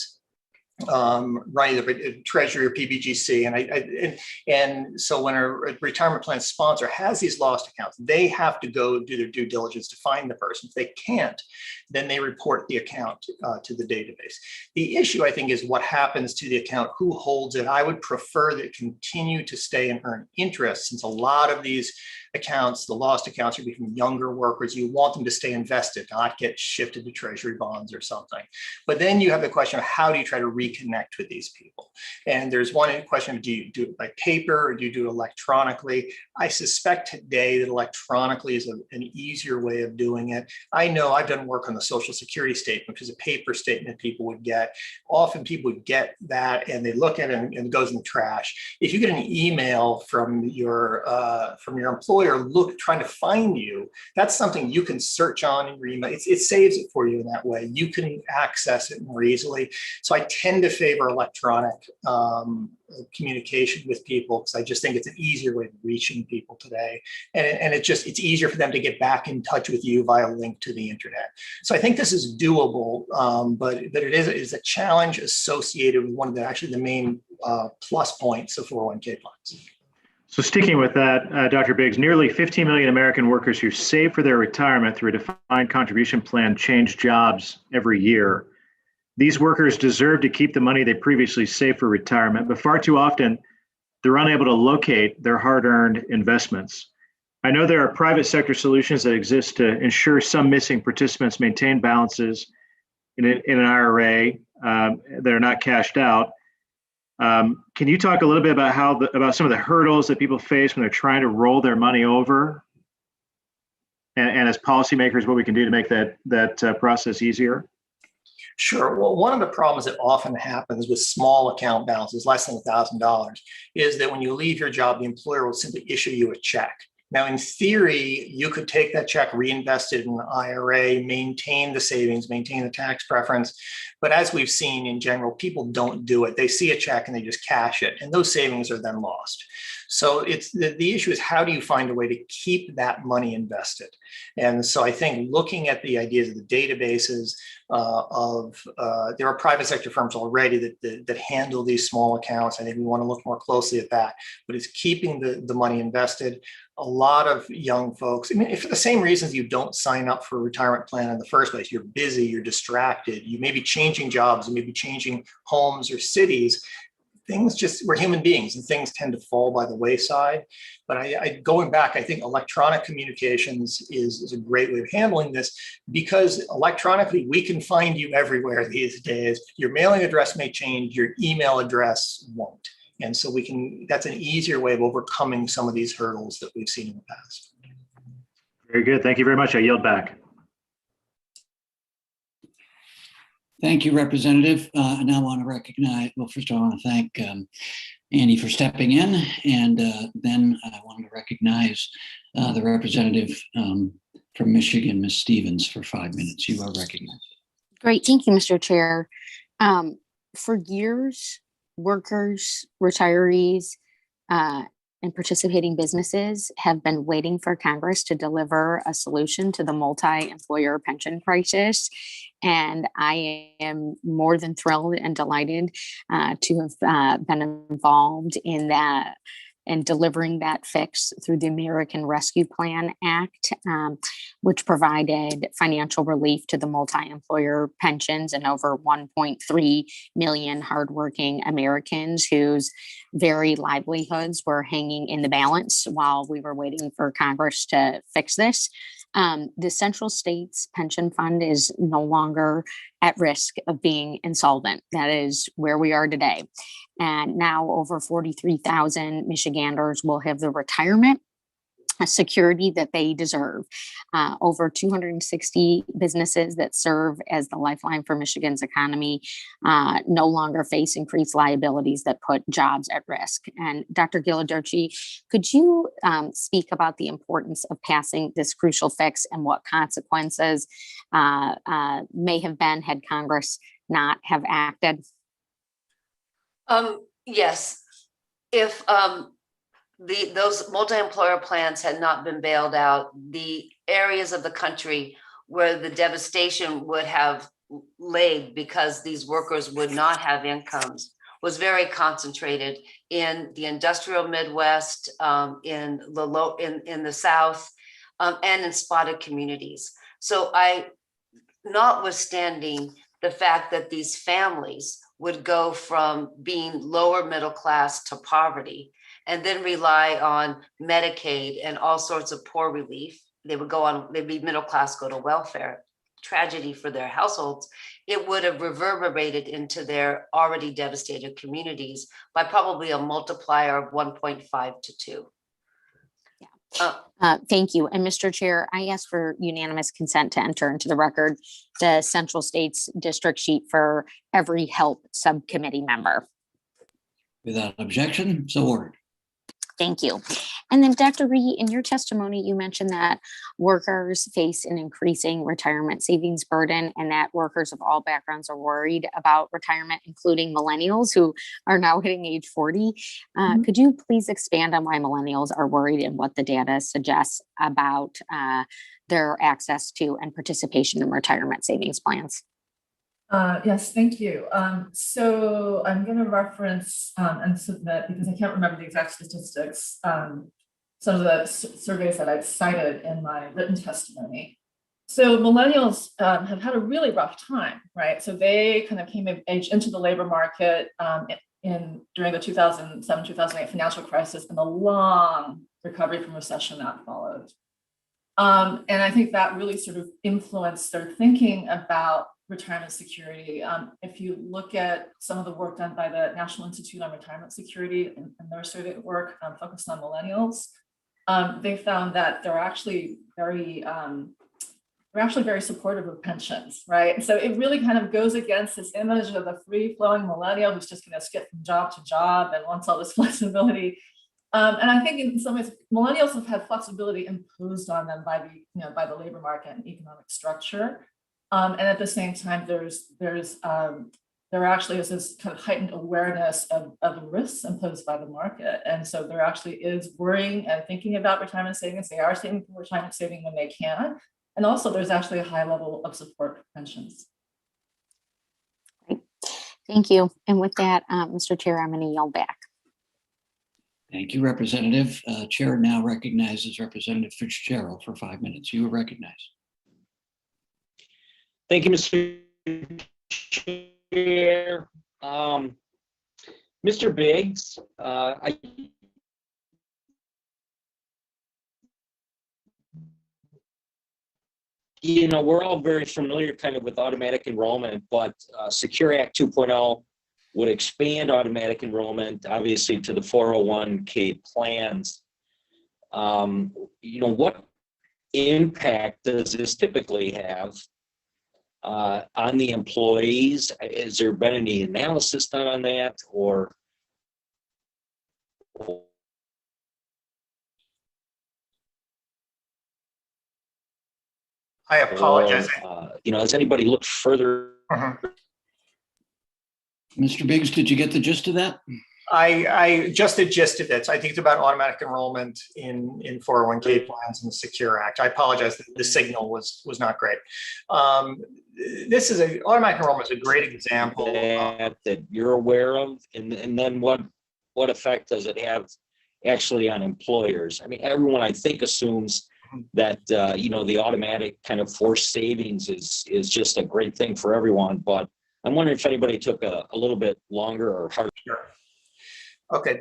running the Treasury or PBGC, and so when a retirement plan sponsor has these lost accounts, they have to go do their due diligence to find the person. If they can't, then they report the account to the database. The issue, I think, is what happens to the account, who holds it. I would prefer that it continue to stay and earn interest, since a lot of these accounts, the lost accounts, are from younger workers. You want them to stay invested, not get shifted to Treasury bonds or something. But then you have the question of, how do you try to reconnect with these people? And there's one question: do you do it by paper or do you do it electronically? I suspect today that electronically is an easier way of doing it. I know I've done work on the Social Security statement, which is a paper statement people would get. Often people would get that and they look at it and it goes in the trash. If you get an email from your employer trying to find you, that's something you can search on in your email. It saves it for you in that way. You can access it more easily. So I tend to favor electronic communication with people, because I just think it's an easier way of reaching people today. And it's easier for them to get back in touch with you via a link to the internet. So I think this is doable, but it is a challenge associated with one of the main plus points of 401k plans. So sticking with that, Dr. Biggs, nearly 15 million American workers who save for their retirement through a defined contribution plan change jobs every year. These workers deserve to keep the money they previously saved for retirement, but far too often, they're unable to locate their hard-earned investments. I know there are private sector solutions that exist to ensure some missing participants maintain balances in an IRA that are not cashed out. Can you talk a little bit about about some of the hurdles that people face when they're trying to roll their money over, and as policymakers, what we can do to make that process easier? Sure. Well, one of the problems that often happens with small account balances, less than $1,000, is that when you leave your job, the employer will simply issue you a check. Now, in theory, you could take that check, reinvest it in an IRA, maintain the savings, maintain the tax preference. But as we've seen in general, people don't do it. They see a check and they just cash it, and those savings are then lost. So it's the issue is, how do you find a way to keep that money invested? And so I think looking at the ideas of the databases there are private sector firms already that handle these small accounts. I think we want to look more closely at that, but it's keeping the money invested. A lot of young folks, for the same reasons you don't sign up for a retirement plan in the first place, you're busy, you're distracted, you may be changing jobs, you may be changing homes or cities. We're human beings, and things tend to fall by the wayside. But going back, I think electronic communications is a great way of handling this, because electronically we can find you everywhere these days. Your mailing address may change, your email address won't. And so that's an easier way of overcoming some of these hurdles that we've seen in the past. Very good. Thank you very much. I yield back. Thank you, Representative. And I want to recognize, well, first I want to thank Andy for stepping in, and then I wanted to recognize the representative from Michigan, Ms. Stevens, for 5 minutes. You are recognized. Great, thank you, Mr. Chair. For years, workers, retirees, and participating businesses have been waiting for Congress to deliver a solution to the multi-employer pension crisis. And I am more than thrilled and delighted to have been involved in that and delivering that fix through the American Rescue Plan Act, which provided financial relief to the multi-employer pensions and over 1.3 million hardworking Americans whose very livelihoods were hanging in the balance while we were waiting for Congress to fix this. The Central States Pension Fund is no longer at risk of being insolvent. That is where we are today. And now over 43,000 Michiganders will have the retirement security that they deserve. Over 260 businesses that serve as the lifeline for Michigan's economy no longer face increased liabilities that put jobs at risk. And Dr. Ghilarducci, could you speak about the importance of passing this crucial fix and what consequences may have been had Congress not have acted? Yes, if those multi-employer plans had not been bailed out, the areas of the country where the devastation would have laid because these workers would not have incomes was very concentrated in the industrial Midwest, in the South, and in spotted communities. So notwithstanding the fact that these families would go from being lower middle class to poverty and then rely on Medicaid and all sorts of poor relief. They'd be middle class, go to welfare, tragedy for their households. It would have reverberated into their already devastated communities by probably a multiplier of 1.5 to 2. Thank you. And Mr. Chair, I ask for unanimous consent to enter into the record the Central States District sheet for every HELP subcommittee member. Without objection, so ordered. Thank you. And then Dr. Rhee, in your testimony, you mentioned that workers face an increasing retirement savings burden and that workers of all backgrounds are worried about retirement, including millennials who are now hitting age 40. Could you please expand on why millennials are worried and what the data suggests about their access to and participation in retirement savings plans? Yes, thank you. So I'm going to reference and submit, because I can't remember the exact statistics, some of the surveys that I've cited in my written testimony. So millennials have had a really rough time, right? So they kind of came of age into the labor market during the 2007-2008 financial crisis and the long recovery from recession that followed. And I think that really sort of influenced their thinking about retirement security. If you look at some of the work done by the National Institute on Retirement Security and their survey work focused on millennials, they found that they're actually very supportive of pensions, right? So it really kind of goes against this image of the free-flowing millennial who's just going to skip from job to job and wants all this flexibility. And I think in some ways, millennials have had flexibility imposed on them by the labor market and economic structure. And at the same time, there actually is this kind of heightened awareness of the risks imposed by the market. And so there actually is worrying and thinking about retirement savings. They are saving for retirement saving when they can. And also there's actually a high level of support for pensions. Great. Thank you. And with that, Mr. Chair, I'm going to yield back. Thank you, Representative. Chair now recognizes Representative Fitzgerald for 5 minutes. You are recognized. Thank you, Mr. Chair. Mr. Biggs, we're all very familiar kind of with automatic enrollment, but Secure Act 2.0 would expand automatic enrollment, obviously, to the 401k plans. What impact does this typically have on the employees? Has there been any analysis done on that, or? I apologize. Has anybody looked further? Mr. Biggs, did you get the gist of that? I just the gist of it. I think it's about automatic enrollment in 401k plans and the Secure Act. I apologize. The signal was not great. This is automatic enrollment is a great example that you're aware of, and then what effect does it have actually on employers? I mean, everyone I think assumes that the automatic kind of forced savings is just a great thing for everyone, but I'm wondering if anybody took a little bit longer or harder. Sure. Okay,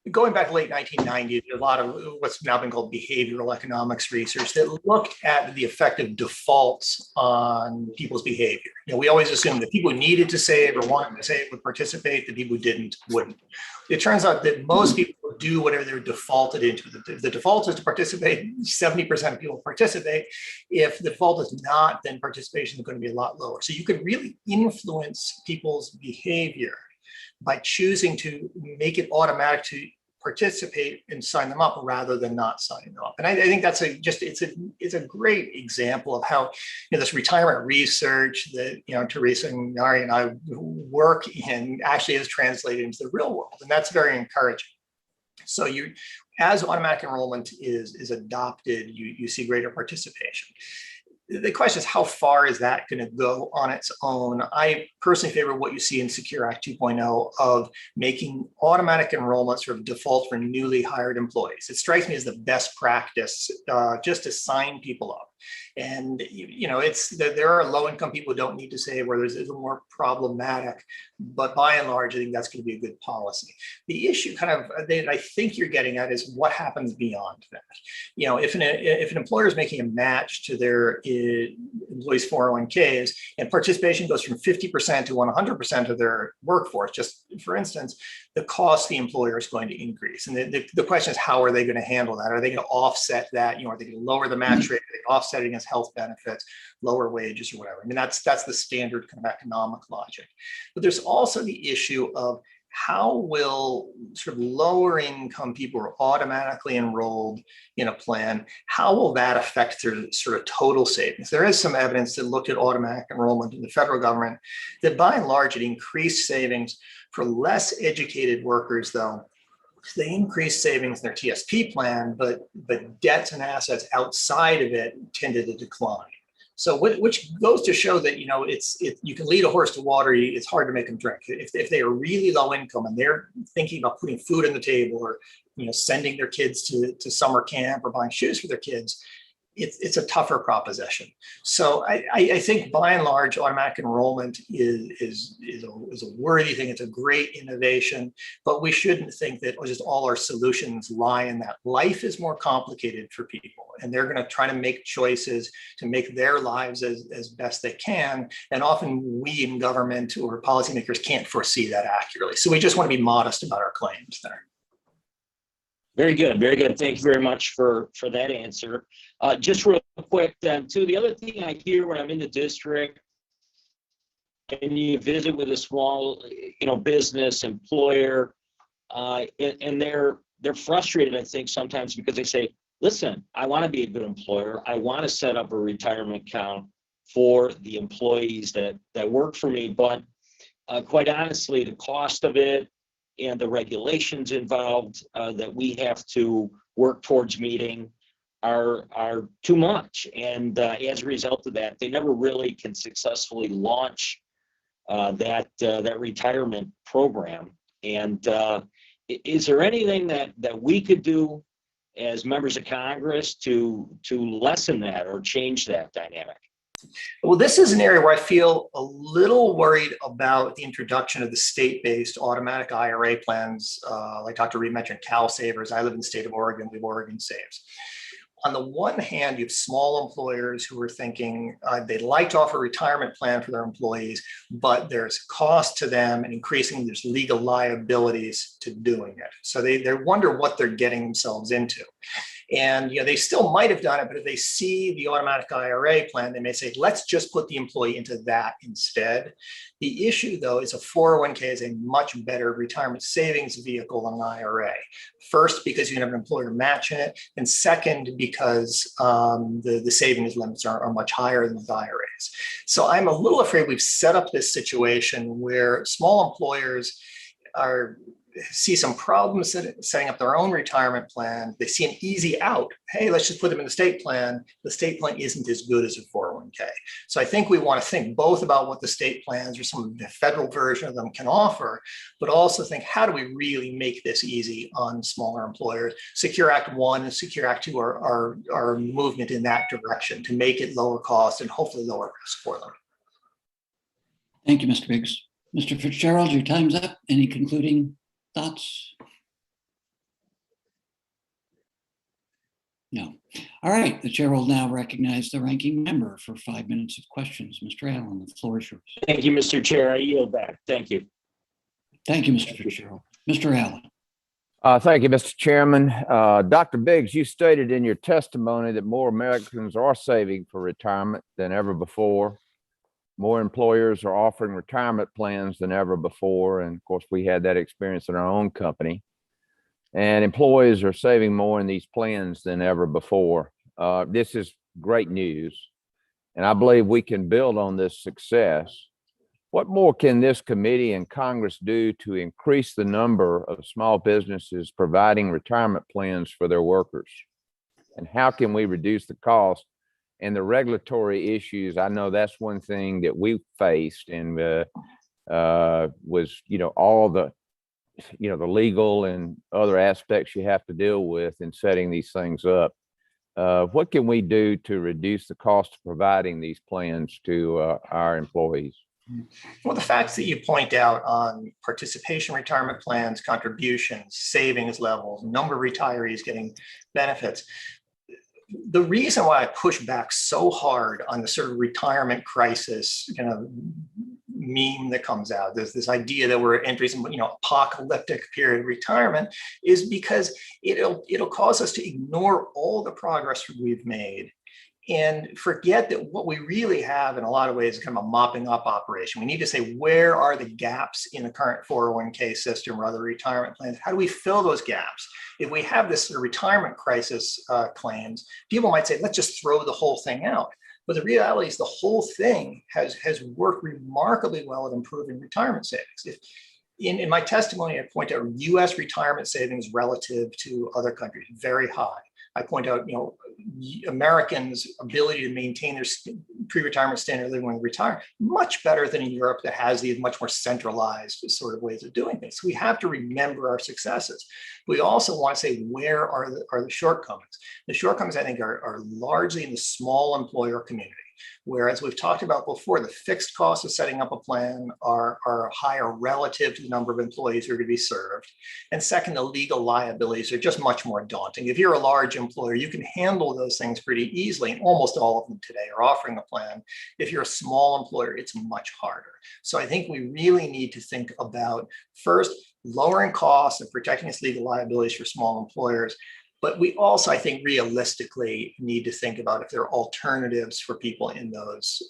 going back late 1990s, a lot of what's now been called behavioral economics research that looked at the effect of defaults on people's behavior. We always assumed that people who needed to save or wanted to save would participate, the people who didn't wouldn't. It turns out that most people do whatever they're defaulted into. If the default is to participate, 70% of people participate. If the default is not, then participation is going to be a lot lower. So you could really influence people's behavior by choosing to make it automatic to participate and sign them up rather than not signing them up. And I think that's it's a great example of how this retirement research that Teresa and Nari and I work in actually is translated into the real world, and that's very encouraging. So as automatic enrollment is adopted, you see greater participation. The question is, how far is that going to go on its own? I personally favor what you see in Secure Act 2.0 of making automatic enrollment sort of default for newly hired employees. It strikes me as the best practice just to sign people up. And there are low-income people who don't need to save where it's a little more problematic, but by and large, I think that's going to be a good policy. The issue that I think you're getting at is what happens beyond that. If an employer is making a match to their employees' 401ks and participation goes from 50% to 100% of their workforce, just for instance, the cost the employer is going to increase. And the question is, how are they going to handle that? Are they going to offset that? Are they going to lower the match rate? Are they going to offset it against health benefits, lower wages, or whatever? I mean, that's the standard kind of economic logic. But there's also the issue of how will sort of lower income people who are automatically enrolled in a plan, how will that affect their sort of total savings? There is some evidence that looked at automatic enrollment in the federal government that by and large it increased savings for less educated workers, though. They increased savings in their TSP plan, but debts and assets outside of it tended to decline. So which goes to show that you can lead a horse to water. It's hard to make them drink. If they are really low income and they're thinking about putting food on the table or sending their kids to summer camp or buying shoes for their kids, it's a tougher proposition. So I think by and large, automatic enrollment is a worthy thing. It's a great innovation, but we shouldn't think that just all our solutions lie in that. Life is more complicated for people, and they're going to try to make choices to make their lives as best they can. And often we in government or policymakers can't foresee that accurately. So we just want to be modest about our claims there. Very good, very good. Thank you very much for that answer. Just real quick then, too, the other thing I hear when I'm in the district and you visit with a small, business employer, and they're frustrated, I think, sometimes because they say, listen, I want to be a good employer. I want to set up a retirement account for the employees that work for me. But quite honestly, the cost of it and the regulations involved that we have to work towards meeting are too much. And as a result of that, they never really can successfully launch that retirement program. And is there anything that we could do as members of Congress to lessen that or change that dynamic? Well, this is an area where I feel a little worried about the introduction of the state-based automatic IRA plans, like Dr. Rhee mentioned, Cal Savers. I live in the state of Oregon, we have Oregon Saves. On the one hand, you have small employers who are thinking they'd like to offer a retirement plan for their employees, but there's cost to them and increasingly there's legal liabilities to doing it. So they wonder what they're getting themselves into. And they still might have done it, but if they see the automatic IRA plan, they may say, let's just put the employee into that instead. The issue, though, is a 401k is a much better retirement savings vehicle than an IRA. First, because you can have an employer match in it, and second, because the savings limits are much higher than with IRAs. So I'm a little afraid we've set up this situation where small employers see some problems setting up their own retirement plan. They see an easy out. Hey, let's just put them in the state plan. The state plan isn't as good as a 401k. So I think we want to think both about what the state plans or some of the federal version of them can offer, but also think, how do we really make this easy on smaller employers? Secure Act 1 and Secure Act 2 are movement in that direction to make it lower cost and hopefully lower risk for them. Thank you, Mr. Biggs. Mr. Fitzgerald, your time's up. Any concluding thoughts? No. All right. The chair will now recognize the ranking member for 5 minutes of questions. Mr. Allen, the floor is yours. Thank you, Mr. Chair. I yield back. Thank you. Thank you, Mr. Fitzgerald. Mr. Allen. Thank you, Mr. Chairman. Dr. Biggs, you stated in your testimony that more Americans are saving for retirement than ever before. More employers are offering retirement plans than ever before. And of course, we had that experience in our own company. And employees are saving more in these plans than ever before. This is great news. And I believe we can build on this success. What more can this committee and Congress do to increase the number of small businesses providing retirement plans for their workers? And how can we reduce the cost and the regulatory issues? I know that's one thing that we faced, and was, all the, the legal and other aspects you have to deal with in setting these things up. What can we do to reduce the cost of providing these plans to our employees? Well, the facts that you point out on participation retirement plans, contributions, savings levels, number of retirees getting benefits, the reason why I push back so hard on the sort of retirement crisis meme that comes out, there's this idea that we're entering some apocalyptic period of retirement, is because it'll cause us to ignore all the progress we've made and forget that what we really have in a lot of ways is kind of a mopping up operation. We need to say, where are the gaps in the current 401k system or other retirement plans? How do we fill those gaps? If we have this retirement crisis claims, people might say, let's just throw the whole thing out. But the reality is the whole thing has worked remarkably well at improving retirement savings. In my testimony, I point out US retirement savings relative to other countries, very high. I point out, Americans' ability to maintain their pre-retirement standard of living when they retire, much better than in Europe that has these much more centralized sort of ways of doing things. So we have to remember our successes. We also want to say, where are the shortcomings? The shortcomings, I think, are largely in the small employer community. Whereas we've talked about before, the fixed costs of setting up a plan are higher relative to the number of employees who are going to be served. And second, the legal liabilities are just much more daunting. If you're a large employer, you can handle those things pretty easily. And almost all of them today are offering a plan. If you're a small employer, it's much harder. So I think we really need to think about, first, lowering costs and protecting its legal liabilities for small employers. But we also, I think, realistically need to think about if there are alternatives for people in those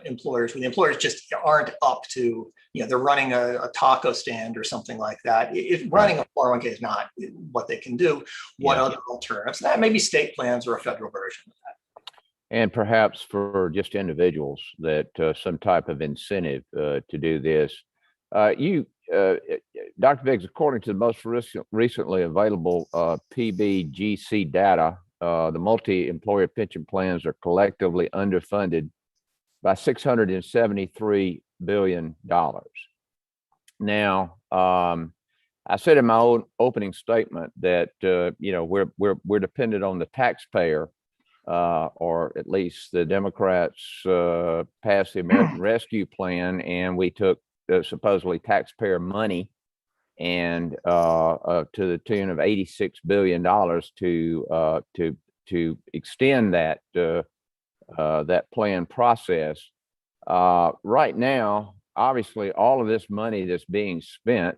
employers, when the employers just aren't up to, they're running a taco stand or something like that. If running a 401k is not what they can do, what other alternatives? That may be state plans or a federal version of that. And perhaps for just individuals, that some type of incentive to do this. Dr. Biggs, according to the most recently available PBGC data, the multi-employer pension plans are collectively underfunded by $673 billion. Now, I said in my own opening statement that we're dependent on the taxpayer, or at least the Democrats passed the American Rescue Plan, and we took supposedly taxpayer money and to the tune of $86 billion to extend that that plan process. Right now, obviously, all of this money that's being spent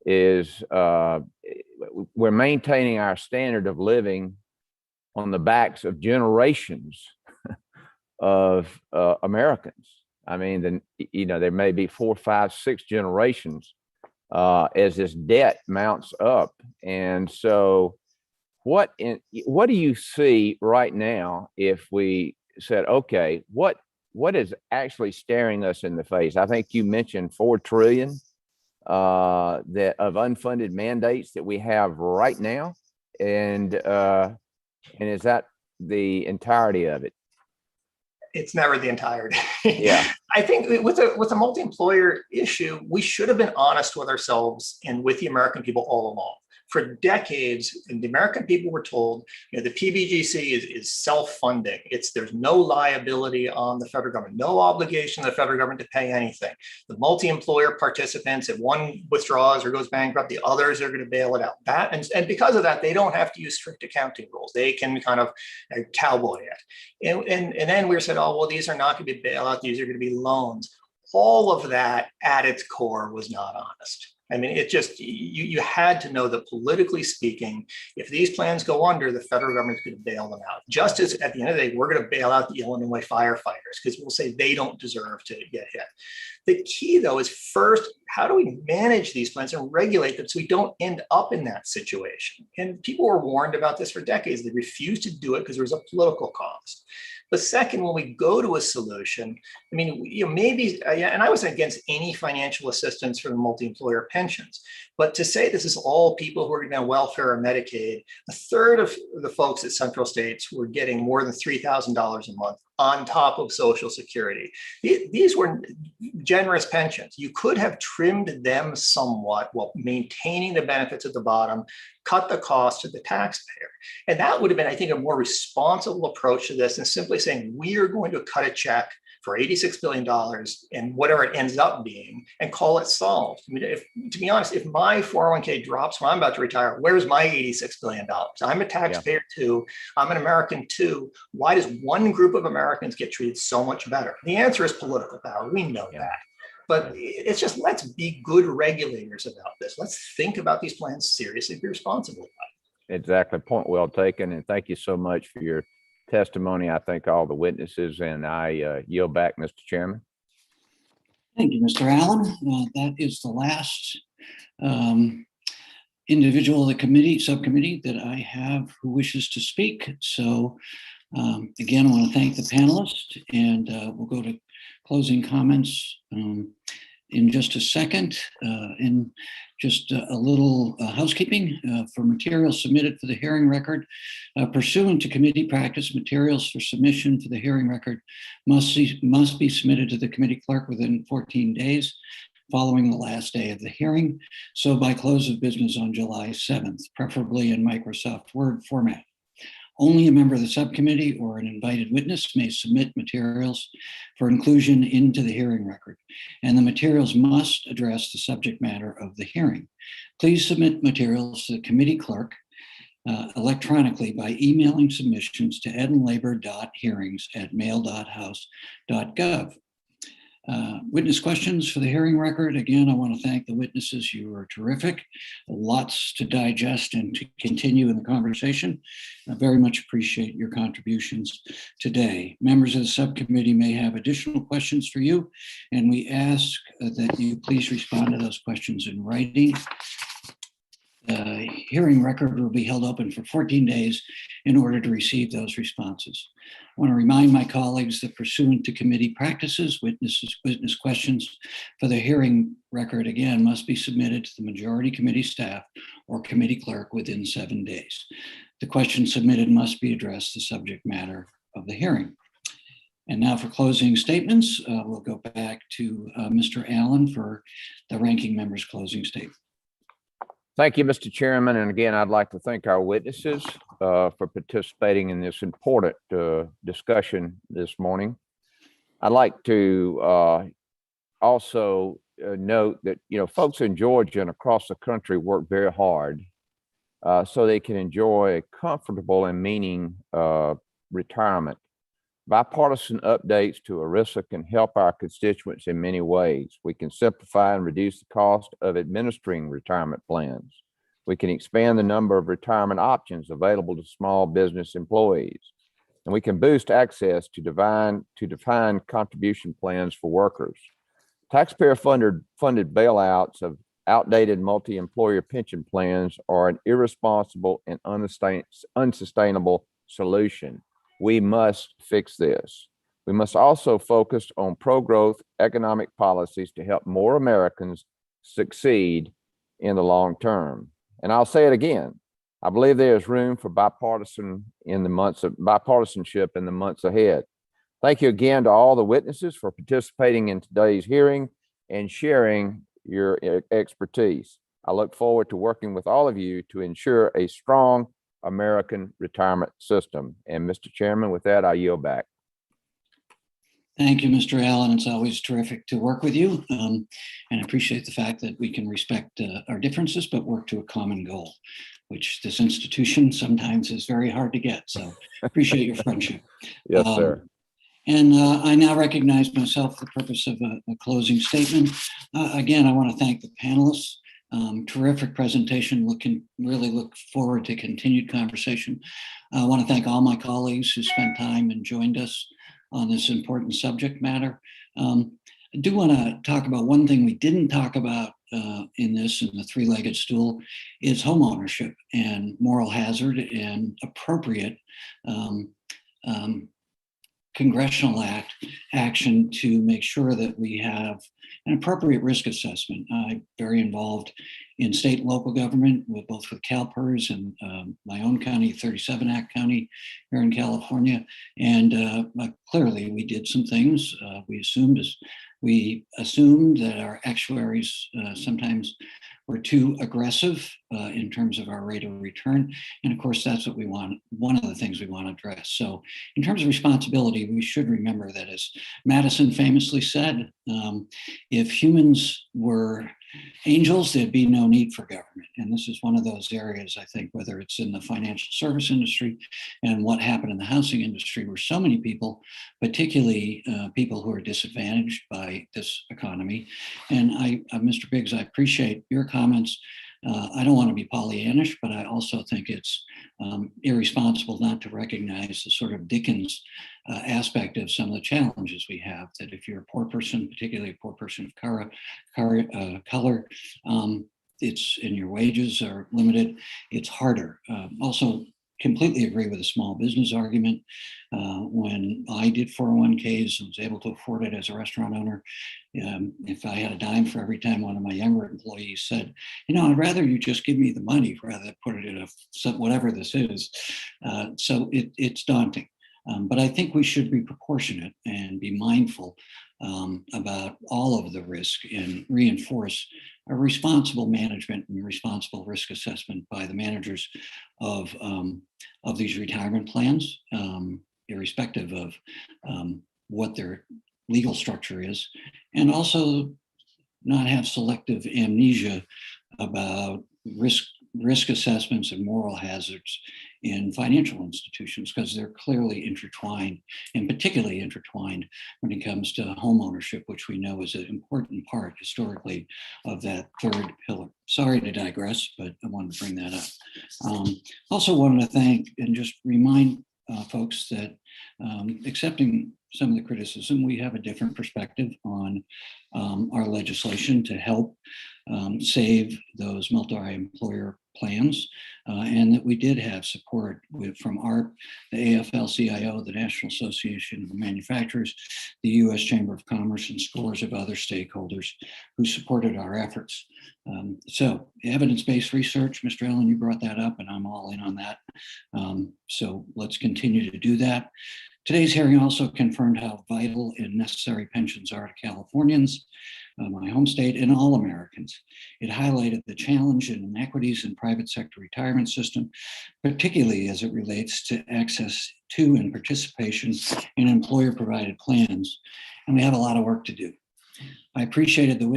is we're maintaining our standard of living on the backs of generations of Americans. I mean, there may be 4, 5, 6 generations as this debt mounts up. And so what do you see right now if we said, okay, what is actually staring us in the face? I think you mentioned $4 trillion that of unfunded mandates that we have right now. And is that the entirety of it? It's never the entirety. Yeah. I think with a multi-employer issue, we should have been honest with ourselves and with the American people all along. For decades, the American people were told, the PBGC is self-funding. There's no liability on the federal government, no obligation of the federal government to pay anything. The multi-employer participants, if one withdraws or goes bankrupt, the others are going to bail it out. And because of that, they don't have to use strict accounting rules. They can kind of cowboy it. And then we said, oh, well, these are not going to be bailouts. These are going to be loans. All of that at its core was not honest. I mean, it just, you had to know that politically speaking, if these plans go under, the federal government's going to bail them out. Just as at the end of the day, we're going to bail out the Illinois firefighters because we'll say they don't deserve to get hit. The key, though, is first, how do we manage these plans and regulate them so we don't end up in that situation? And people were warned about this for decades. They refused to do it because there was a political cost. But second, when we go to a solution, I mean, maybe, and I wasn't against any financial assistance for the multi-employer pensions, but to say this is all people who are going to be on welfare or Medicaid, a third of the folks at Central States were getting more than $3,000 a month on top of Social Security. These were generous pensions. You could have trimmed them somewhat while maintaining the benefits at the bottom, cut the cost to the taxpayer. And that would have been, I think, a more responsible approach to this than simply saying, we are going to cut a check for $86 billion and whatever it ends up being and call it solved. I mean, to be honest, if my 401k drops when I'm about to retire, where's my $86 billion? I'm a taxpayer too. I'm an American too. Why does one group of Americans get treated so much better? The answer is political power. We know that. But it's just, let's be good regulators about this. Let's think about these plans seriously, be responsible about it. Exactly. Point well taken. And thank you so much for your testimony. I thank all the witnesses, and I yield back, Mr. Chairman. Thank you, Mr. Allen. That is the last individual of the subcommittee that I have who wishes to speak. So again, I want to thank the panelists, and we'll go to closing comments in just a second. And just a little housekeeping for materials submitted for the hearing record. Pursuant to committee practice, materials for submission for the hearing record must be submitted to the committee clerk within 14 days following the last day of the hearing. So by close of business on July 7th, preferably in Microsoft Word format. Only a member of the subcommittee or an invited witness may submit materials for inclusion into the hearing record, and the materials must address the subject matter of the hearing. Please submit materials to the committee clerk electronically by emailing submissions to edlabor.hearings@mail.house.gov. Witness questions for the hearing record. Again, I want to thank the witnesses. You were terrific. Lots to digest and to continue in the conversation. I very much appreciate your contributions today. Members of the subcommittee may have additional questions for you, and we ask that you please respond to those questions in writing. The hearing record will be held open for 14 days in order to receive those responses. I want to remind my colleagues that pursuant to committee practices, witness questions for the hearing record, again, must be submitted to the majority committee staff or committee clerk within 7 days. The questions submitted must be addressed the subject matter of the hearing. And now for closing statements, we'll go back to Mr. Allen for the ranking member's closing statement. Thank you, Mr. Chairman. And again, I'd like to thank our witnesses for participating in this important discussion this morning. I'd like to also note that, folks in Georgia and across the country work very hard so they can enjoy a comfortable and meaning retirement. Bipartisan updates to ERISA can help our constituents in many ways. We can simplify and reduce the cost of administering retirement plans. We can expand the number of retirement options available to small business employees. And we can boost access to defined contribution plans for workers. Taxpayer-funded bailouts of outdated multi-employer pension plans are an irresponsible and unsustainable solution. We must fix this. We must also focus on pro-growth economic policies to help more Americans succeed in the long term. And I'll say it again, I believe there is room for bipartisanship in the months ahead. Thank you again to all the witnesses for participating in today's hearing and sharing your expertise. I look forward to working with all of you to ensure a strong American retirement system. And Mr. Chairman, with that, I yield back. Thank you, Mr. Allen. It's always terrific to work with you, and I appreciate the fact that we can respect our differences, but work to a common goal, which this institution sometimes is very hard to get. So appreciate your friendship. Yes, sir. And I now recognize myself for the purpose of a closing statement. Again, I want to thank the panelists. Terrific presentation. Really look forward to continued conversation. I want to thank all my colleagues who spent time and joined us on this important subject matter. I do want to talk about one thing we didn't talk about in the three-legged stool is home ownership and moral hazard and appropriate congressional action to make sure that we have an appropriate risk assessment. I'm very involved in state and local government with both with CalPERS and my own county, 37 Act County here in California. And clearly we did some things. We assumed that our actuaries sometimes were too aggressive in terms of our rate of return. And of course, that's what we want, one of the things we want to address. So in terms of responsibility, we should remember that, as Madison famously said, if humans were angels, there'd be no need for government. And this is one of those areas, I think, whether it's in the financial service industry and what happened in the housing industry, where so many people, particularly people who are disadvantaged by this economy. And Mr. Biggs, I appreciate your comments. I don't want to be Pollyannish, but I also think it's irresponsible not to recognize the sort of Dickens aspect of some of the challenges we have, that if you're a poor person, particularly a poor person of color, it's and your wages are limited, it's harder. Also, completely agree with the small business argument. When I did 401ks and was able to afford it as a restaurant owner, if I had a dime for every time one of my younger employees said, I'd rather you just give me the money rather than put it in whatever this is. So it's daunting. But I think we should be proportionate and be mindful about all of the risk and reinforce a responsible management and responsible risk assessment by the managers of these retirement plans, irrespective of what their legal structure is, and also not have selective amnesia about risk assessments and moral hazards in financial institutions, because they're clearly intertwined, and particularly intertwined when it comes to home ownership, which we know is an important part historically of that third pillar. Sorry to digress, but I wanted to bring that up. Also wanted to thank and just remind folks that accepting some of the criticism, we have a different perspective on our legislation to help save those multi-employer plans, and that we did have support from ARP, the AFL-CIO, the National Association of Manufacturers, the U.S. Chamber of Commerce, and scores of other stakeholders who supported our efforts. So evidence-based research, Mr. Allen, you brought that up, and I'm all in on that. So let's continue to do that. Today's hearing also confirmed how vital and necessary pensions are to Californians, my home state, and all Americans. It highlighted the challenge and inequities in private sector retirement system, particularly as it relates to access to and participation in employer-provided plans. And we have a lot of work to do. I appreciated the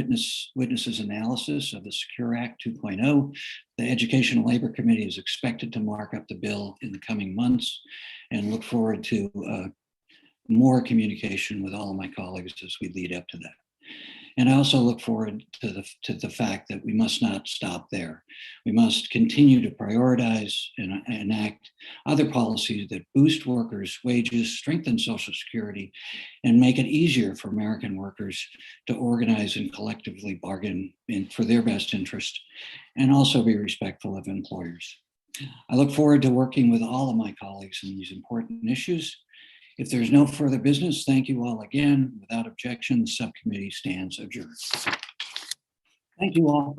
witnesses' analysis of the Secure Act 2.0. The Education and Labor Committee is expected to mark up the bill in the coming months, and look forward to more communication with all of my colleagues as we lead up to that. And I also look forward to the fact that we must not stop there. We must continue to prioritize and enact other policies that boost workers' wages, strengthen Social Security, and make it easier for American workers to organize and collectively bargain for their best interest, and also be respectful of employers. I look forward to working with all of my colleagues on these important issues. If there's no further business, thank you all again. Without objection, the subcommittee stands adjourned. Thank you all.